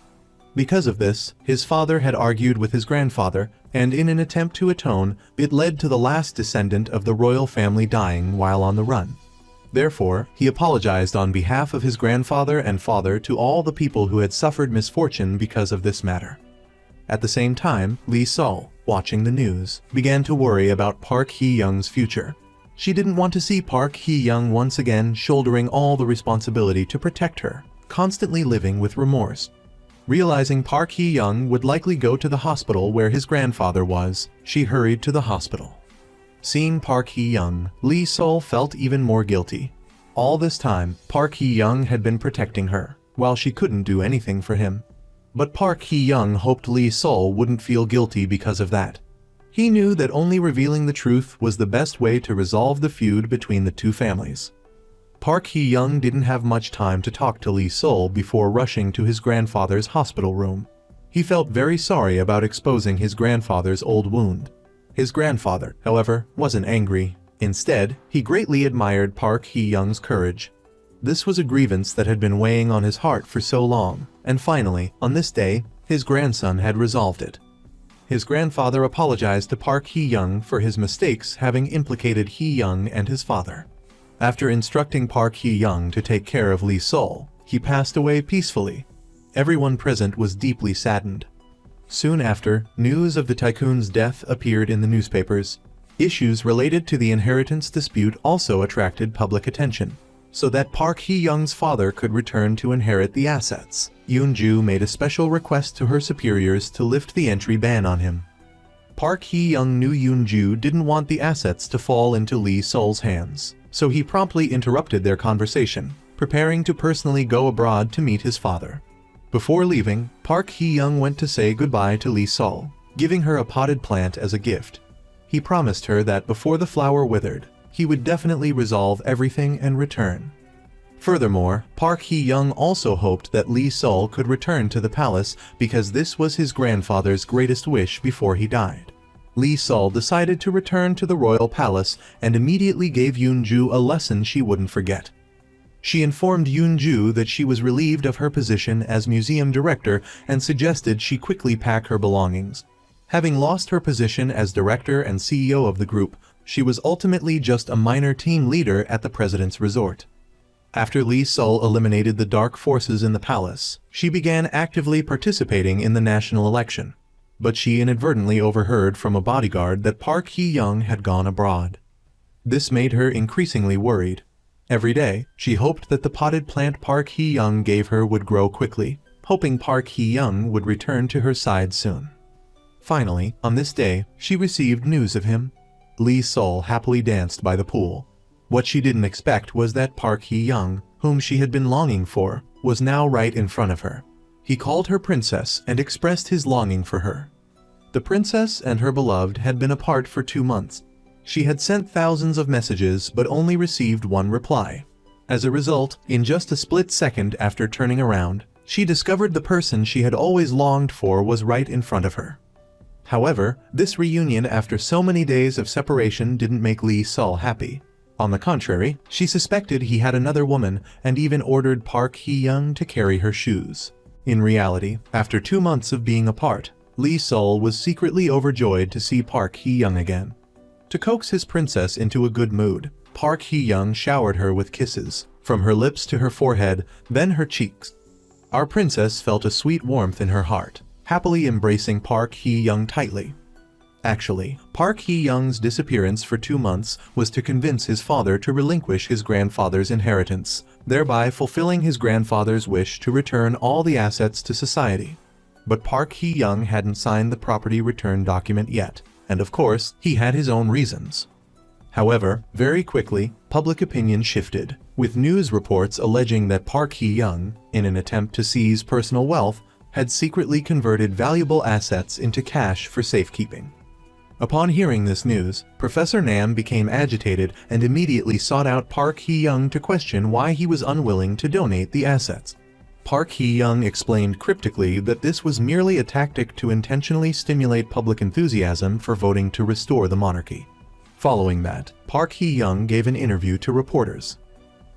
Because of this, his father had argued with his grandfather, and in an attempt to atone, it led to the last descendant of the royal family dying while on the run. Therefore, he apologized on behalf of his grandfather and father to all the people who had suffered misfortune because of this matter. At the same time, Lee Sol, watching the news, began to worry about Park Hee-young's future. She didn't want to see Park Hee-young once again shouldering all the responsibility to protect her, constantly living with remorse. Realizing Park Hee-young would likely go to the hospital where his grandfather was, she hurried to the hospital. Seeing Park Hee-young, Lee Sol felt even more guilty. All this time, Park Hee-young had been protecting her, while she couldn't do anything for him. But Park Hee-young hoped Lee Sol wouldn't feel guilty because of that. He knew that only revealing the truth was the best way to resolve the feud between the two families. Park Hee-young didn't have much time to talk to Lee Sol before rushing to his grandfather's hospital room. He felt very sorry about exposing his grandfather's old wound. His grandfather, however, wasn't angry. Instead, he greatly admired Park Hee-young's courage. This was a grievance that had been weighing on his heart for so long, and finally, on this day, his grandson had resolved it. His grandfather apologized to Park Hee-young for his mistakes having implicated Hee-young and his father. After instructing Park Hee-young to take care of Lee Sol, he passed away peacefully. Everyone present was deeply saddened. Soon after, news of the tycoon's death appeared in the newspapers. Issues related to the inheritance dispute also attracted public attention. So that Park Hee-young's father could return to inherit the assets, Yoon-ju made a special request to her superiors to lift the entry ban on him. Park Hee-young knew Yoon-ju didn't want the assets to fall into Lee Sol's hands, so he promptly interrupted their conversation, preparing to personally go abroad to meet his father. Before leaving, Park Hee-young went to say goodbye to Lee Sol, giving her a potted plant as a gift. He promised her that before the flower withered, he would definitely resolve everything and return. Furthermore, Park Hee-young also hoped that Lee Sol could return to the palace because this was his grandfather's greatest wish before he died. Lee Sol decided to return to the royal palace and immediately gave Yoon-ju a lesson she wouldn't forget. She informed Yoon-ju that she was relieved of her position as museum director and suggested she quickly pack her belongings. Having lost her position as director and CEO of the group, she was ultimately just a minor team leader at the president's resort. After Lee Sol eliminated the dark forces in the palace, she began actively participating in the national election. But she inadvertently overheard from a bodyguard that Park Hee-young had gone abroad. This made her increasingly worried. Every day, she hoped that the potted plant Park Hee-young gave her would grow quickly, hoping Park Hee-young would return to her side soon. Finally, on this day, she received news of him. Lee Sol happily danced by the pool. What she didn't expect was that Park Hee-young, whom she had been longing for, was now right in front of her. He called her princess and expressed his longing for her. The princess and her beloved had been apart for 2 months. She had sent thousands of messages but only received one reply. As a result, in just a split second after turning around, she discovered the person she had always longed for was right in front of her. However, this reunion after so many days of separation didn't make Lee Sol happy. On the contrary, she suspected he had another woman and even ordered Park Hee-young to carry her shoes. In reality, after 2 months of being apart, Lee Sol was secretly overjoyed to see Park Hee-young again. To coax his princess into a good mood, Park Hee-young showered her with kisses, from her lips to her forehead, then her cheeks. Our princess felt a sweet warmth in her heart, happily embracing Park Hee-young tightly. Actually, Park Hee-young's disappearance for 2 months was to convince his father to relinquish his grandfather's inheritance, thereby fulfilling his grandfather's wish to return all the assets to society. But Park Hee-young hadn't signed the property return document yet, and of course, he had his own reasons. However, very quickly, public opinion shifted, with news reports alleging that Park Hee-young, in an attempt to seize personal wealth, had secretly converted valuable assets into cash for safekeeping. Upon hearing this news, Professor Nam became agitated and immediately sought out Park Hee-young to question why he was unwilling to donate the assets. Park Hee-young explained cryptically that this was merely a tactic to intentionally stimulate public enthusiasm for voting to restore the monarchy. Following that, Park Hee-young gave an interview to reporters.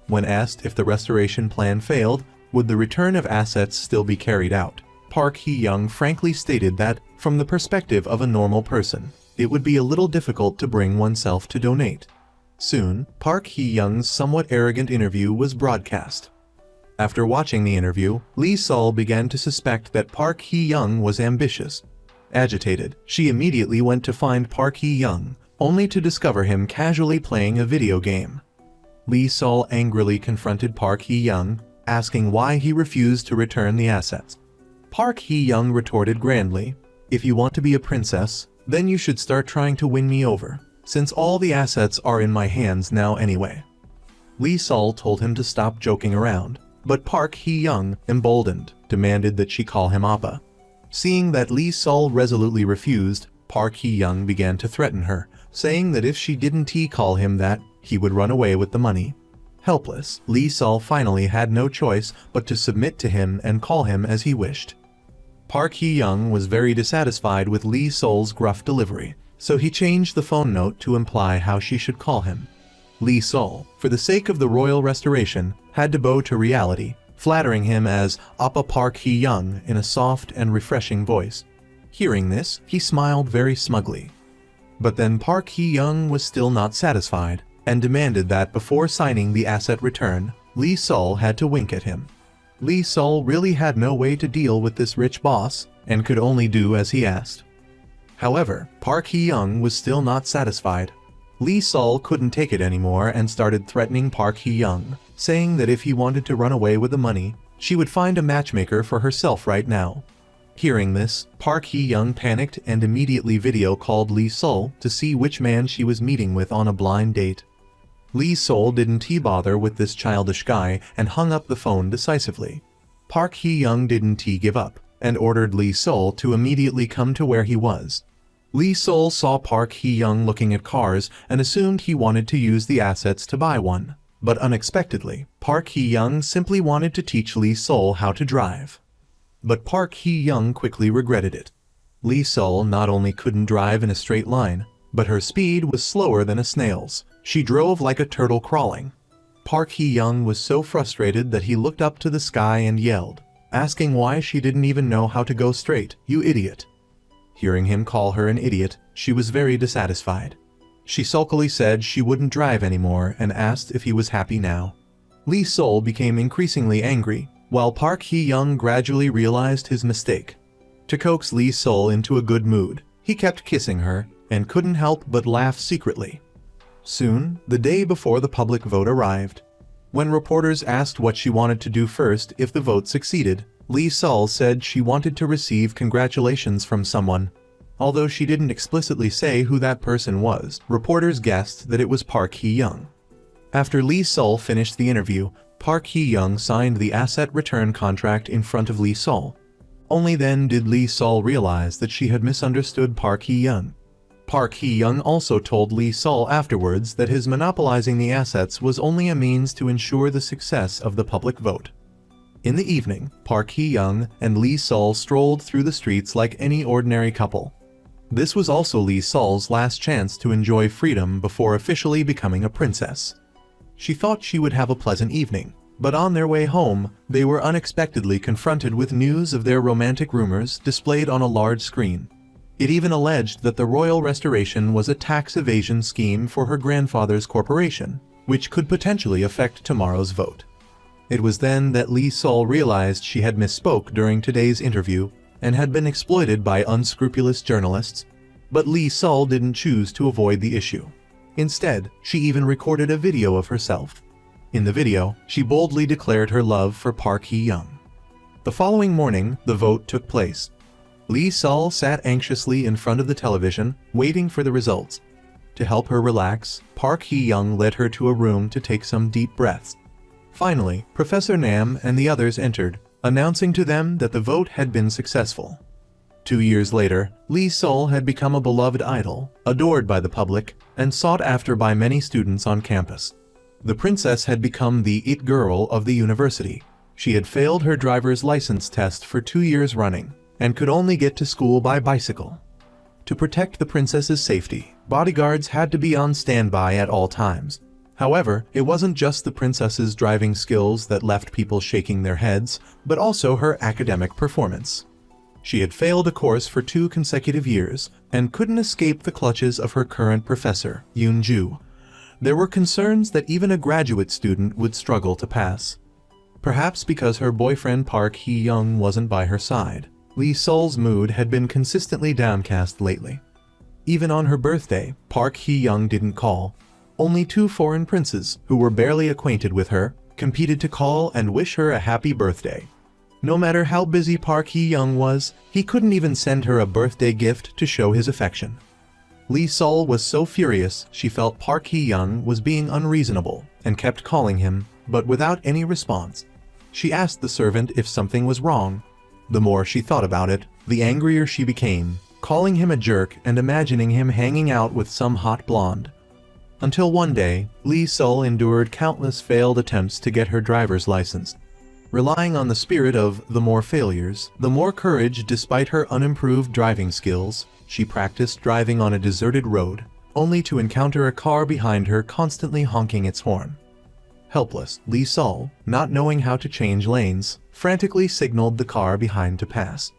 When asked if the restoration plan failed, would the return of assets still be carried out, Park Hee-young frankly stated that, from the perspective of a normal person, it would be a little difficult to bring oneself to donate. Soon, Park Hee-young's somewhat arrogant interview was broadcast. After watching the interview, Lee Sol began to suspect that Park Hee-young was ambitious. Agitated, she immediately went to find Park Hee-young, only to discover him casually playing a video game. Lee Sol angrily confronted Park Hee-young, asking why he refused to return the assets. Park Hee-young retorted grandly, "If you want to be a princess, then you should start trying to win me over, since all the assets are in my hands now anyway." Lee Sol told him to stop joking around, but Park Hee-young, emboldened, demanded that she call him Appa. Seeing that Lee Sol resolutely refused, Park Hee-young began to threaten her, saying that if she didn't call him that, he would run away with the money. Helpless, Lee Sol finally had no choice but to submit to him and call him as he wished. Park Hee-young was very dissatisfied with Lee Sol's gruff delivery, so he changed the phone note to imply how she should call him. Lee Sol, for the sake of the royal restoration, had to bow to reality, flattering him as Appa Park Hee-young in a soft and refreshing voice. Hearing this, he smiled very smugly. But then Park Hee-young was still not satisfied, and demanded that before signing the asset return, Lee Sol had to wink at him. Lee Sol really had no way to deal with this rich boss, and could only do as he asked. However, Park Hee-young was still not satisfied. Lee Sol couldn't take it anymore and started threatening Park Hee-young, saying that if he wanted to run away with the money, she would find a matchmaker for herself right now. Hearing this, Park Hee-young panicked and immediately video called Lee Sol to see which man she was meeting with on a blind date. Lee Sol didn't bother with this childish guy and hung up the phone decisively. Park Hee-young didn't give up, and ordered Lee Sol to immediately come to where he was. Lee Sol saw Park Hee-young looking at cars and assumed he wanted to use the assets to buy one. But unexpectedly, Park Hee-young simply wanted to teach Lee Sol how to drive. But Park Hee-young quickly regretted it. Lee Sol not only couldn't drive in a straight line, but her speed was slower than a snail's. She drove like a turtle crawling. Park Hee-young was so frustrated that he looked up to the sky and yelled, asking why she didn't even know how to go straight, "You idiot." Hearing him call her an idiot, she was very dissatisfied. She sulkily said she wouldn't drive anymore and asked if he was happy now. Lee Sol became increasingly angry, while Park Hee-young gradually realized his mistake. To coax Lee Sol into a good mood, he kept kissing her and couldn't help but laugh secretly. Soon, the day before the public vote arrived. When reporters asked what she wanted to do first if the vote succeeded, Lee Sol said she wanted to receive congratulations from someone. Although she didn't explicitly say who that person was, reporters guessed that it was Park Hee-young. After Lee Sol finished the interview, Park Hee-young signed the asset return contract in front of Lee Sol. Only then did Lee Sol realize that she had misunderstood Park Hee-young. Park Hee-young also told Lee Sol afterwards that his monopolizing the assets was only a means to ensure the success of the public vote. In the evening, Park Hee-young and Lee Sol strolled through the streets like any ordinary couple. This was also Lee Sol's last chance to enjoy freedom before officially becoming a princess. She thought she would have a pleasant evening, but on their way home, they were unexpectedly confronted with news of their romantic rumors displayed on a large screen. It even alleged that the royal restoration was a tax evasion scheme for her grandfather's corporation, which could potentially affect tomorrow's vote. It was then that Lee Sol realized she had misspoke during today's interview and had been exploited by unscrupulous journalists, but Lee Sol didn't choose to avoid the issue. Instead, she even recorded a video of herself. In the video, she boldly declared her love for Park Hee-young. The following morning, the vote took place. Lee Sol sat anxiously in front of the television, waiting for the results. To help her relax, Park Hee-young led her to a room to take some deep breaths. Finally, Professor Nam and the others entered, announcing to them that the vote had been successful. 2 years later, Lee Sol had become a beloved idol, adored by the public, and sought after by many students on campus. The princess had become the it girl of the university. She had failed her driver's license test for 2 years running, and could only get to school by bicycle. To protect the princess's safety, bodyguards had to be on standby at all times. However, it wasn't just the princess's driving skills that left people shaking their heads, but also her academic performance. She had failed a course for 2 consecutive years, and couldn't escape the clutches of her current professor, Yoon-ju. There were concerns that even a graduate student would struggle to pass. Perhaps because her boyfriend Park Hee-young wasn't by her side, Lee Sol's mood had been consistently downcast lately. Even on her birthday, Park Hee-young didn't call. Only 2 foreign princes, who were barely acquainted with her, competed to call and wish her a happy birthday. No matter how busy Park Hee-young was, he couldn't even send her a birthday gift to show his affection. Lee Sol was so furious she felt Park Hee-young was being unreasonable and kept calling him, but without any response. She asked the servant if something was wrong. The more she thought about it, the angrier she became, calling him a jerk and imagining him hanging out with some hot blonde. Until one day, Lee Sol endured countless failed attempts to get her driver's license. Relying on the spirit of the more failures, the more courage. Despite her unimproved driving skills, she practiced driving on a deserted road, only to encounter a car behind her constantly honking its horn. Helpless, Lee Sol, not knowing how to change lanes, frantically signaled the car behind to pass.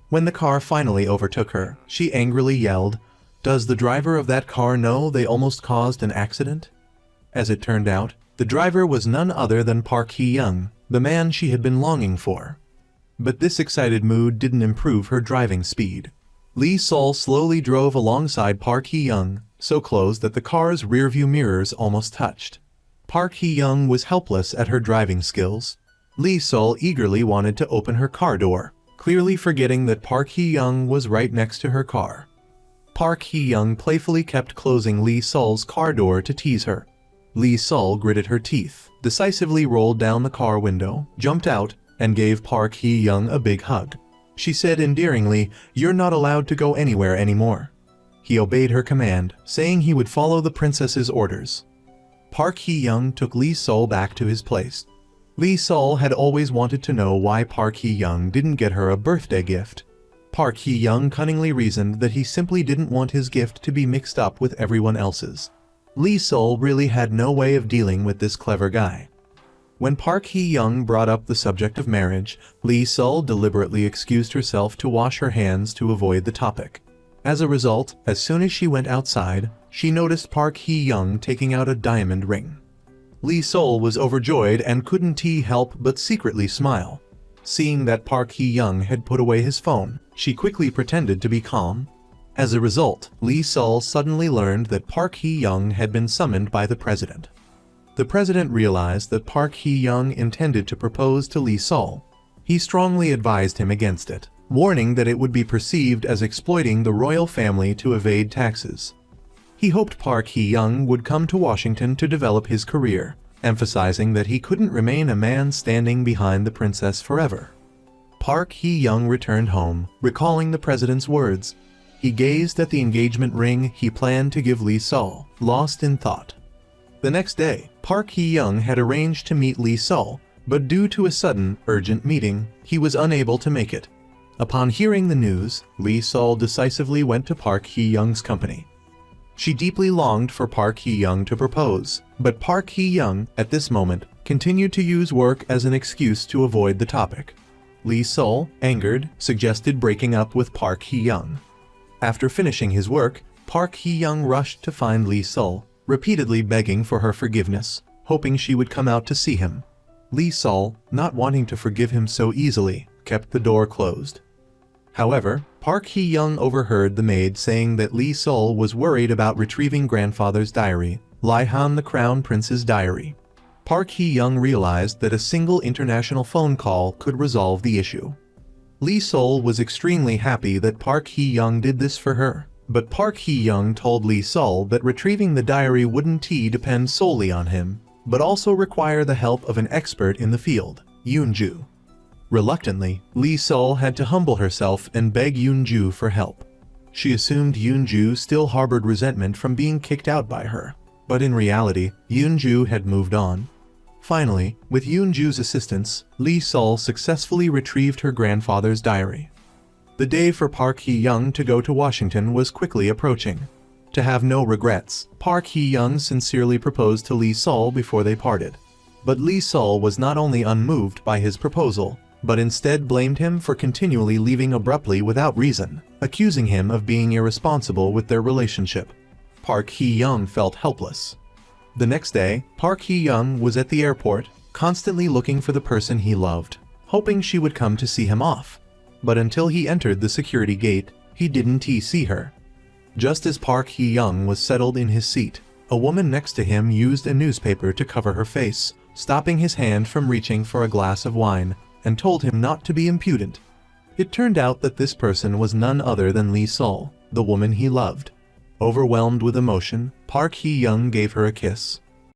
When the car finally overtook her, she angrily yelled, "Does the driver of that car know they almost caused an accident?" As it turned out, the driver was none other than Park Hee-young, the man she had been longing for. But this excited mood didn't improve her driving speed. Lee Sol slowly drove alongside Park Hee-young, so close that the car's rearview mirrors almost touched. Park Hee-young was helpless at her driving skills. Lee Sol eagerly wanted to open her car door, clearly forgetting that Park Hee-young was right next to her car. Park Hee-young playfully kept closing Lee Sol's car door to tease her. Lee Sol gritted her teeth, decisively rolled down the car window, jumped out, and gave Park Hee-young a big hug. She said endearingly, "You're not allowed to go anywhere anymore." He obeyed her command, saying he would follow the princess's orders. Park Hee-young took Lee Sol back to his place. Lee Sol had always wanted to know why Park Hee-young didn't get her a birthday gift. Park Hee-young cunningly reasoned that he simply didn't want his gift to be mixed up with everyone else's. Lee Sol really had no way of dealing with this clever guy. When Park Hee-young brought up the subject of marriage, Lee Sol deliberately excused herself to wash her hands to avoid the topic. As a result, as soon as she went outside, she noticed Park Hee-young taking out a diamond ring. Lee Sol was overjoyed and couldn't help but secretly smile. Seeing that Park Hee-young had put away his phone, she quickly pretended to be calm. As a result, Lee Sol suddenly learned that Park Hee-young had been summoned by the president. The president realized that Park Hee-young intended to propose to Lee Sol. He strongly advised him against it, warning that it would be perceived as exploiting the royal family to evade taxes. He hoped Park Hee-young would come to Washington to develop his career, emphasizing that he couldn't remain a man standing behind the princess forever. Park Hee-young returned home, recalling the president's words. He gazed at the engagement ring he planned to give Lee Sol, lost in thought. The next day, Park Hee-young had arranged to meet Lee Sol, but due to a sudden, urgent meeting, he was unable to make it. Upon hearing the news, Lee Sol decisively went to Park Hee-young's company. She deeply longed for Park Hee-young to propose, but Park Hee-young, at this moment, continued to use work as an excuse to avoid the topic. Lee Sol, angered, suggested breaking up with Park Hee-young. After finishing his work, Park Hee-young rushed to find Lee Sol, repeatedly begging for her forgiveness, hoping she would come out to see him. Lee Sol, not wanting to forgive him so easily, kept the door closed. However, Park Hee-young overheard the maid saying that Lee Sol was worried about retrieving grandfather's diary, Lihan the Crown Prince's diary. Park Hee-young realized that a single international phone call could resolve the issue. Lee Sol was extremely happy that Park Hee-young did this for her, but Park Hee-young told Lee Sol that retrieving the diary wouldn't depend solely on him, but also require the help of an expert in the field, Yoon-ju. Reluctantly, Lee Sol had to humble herself and beg Yoon-ju for help. She assumed Yoon-ju still harbored resentment from being kicked out by her, but in reality, Yoon-ju had moved on. Finally, with Yoon-ju's assistance, Lee Sol successfully retrieved her grandfather's diary. The day for Park Hee-young to go to Washington was quickly approaching. To have no regrets, Park Hee-young sincerely proposed to Lee Sol before they parted. But Lee Sol was not only unmoved by his proposal, but instead blamed him for continually leaving abruptly without reason, accusing him of being irresponsible with their relationship. Park Hee-young felt helpless. The next day, Park Hee-young was at the airport, constantly looking for the person he loved, hoping she would come to see him off. But until he entered the security gate, he didn't see her. Just as Park Hee-young was settled in his seat, a woman next to him used a newspaper to cover her face, stopping his hand from reaching for a glass of wine, and told him not to be impudent. It turned out that this person was none other than Lee Sol, the woman he loved. Overwhelmed with emotion, Park Hee-young gave her a kiss.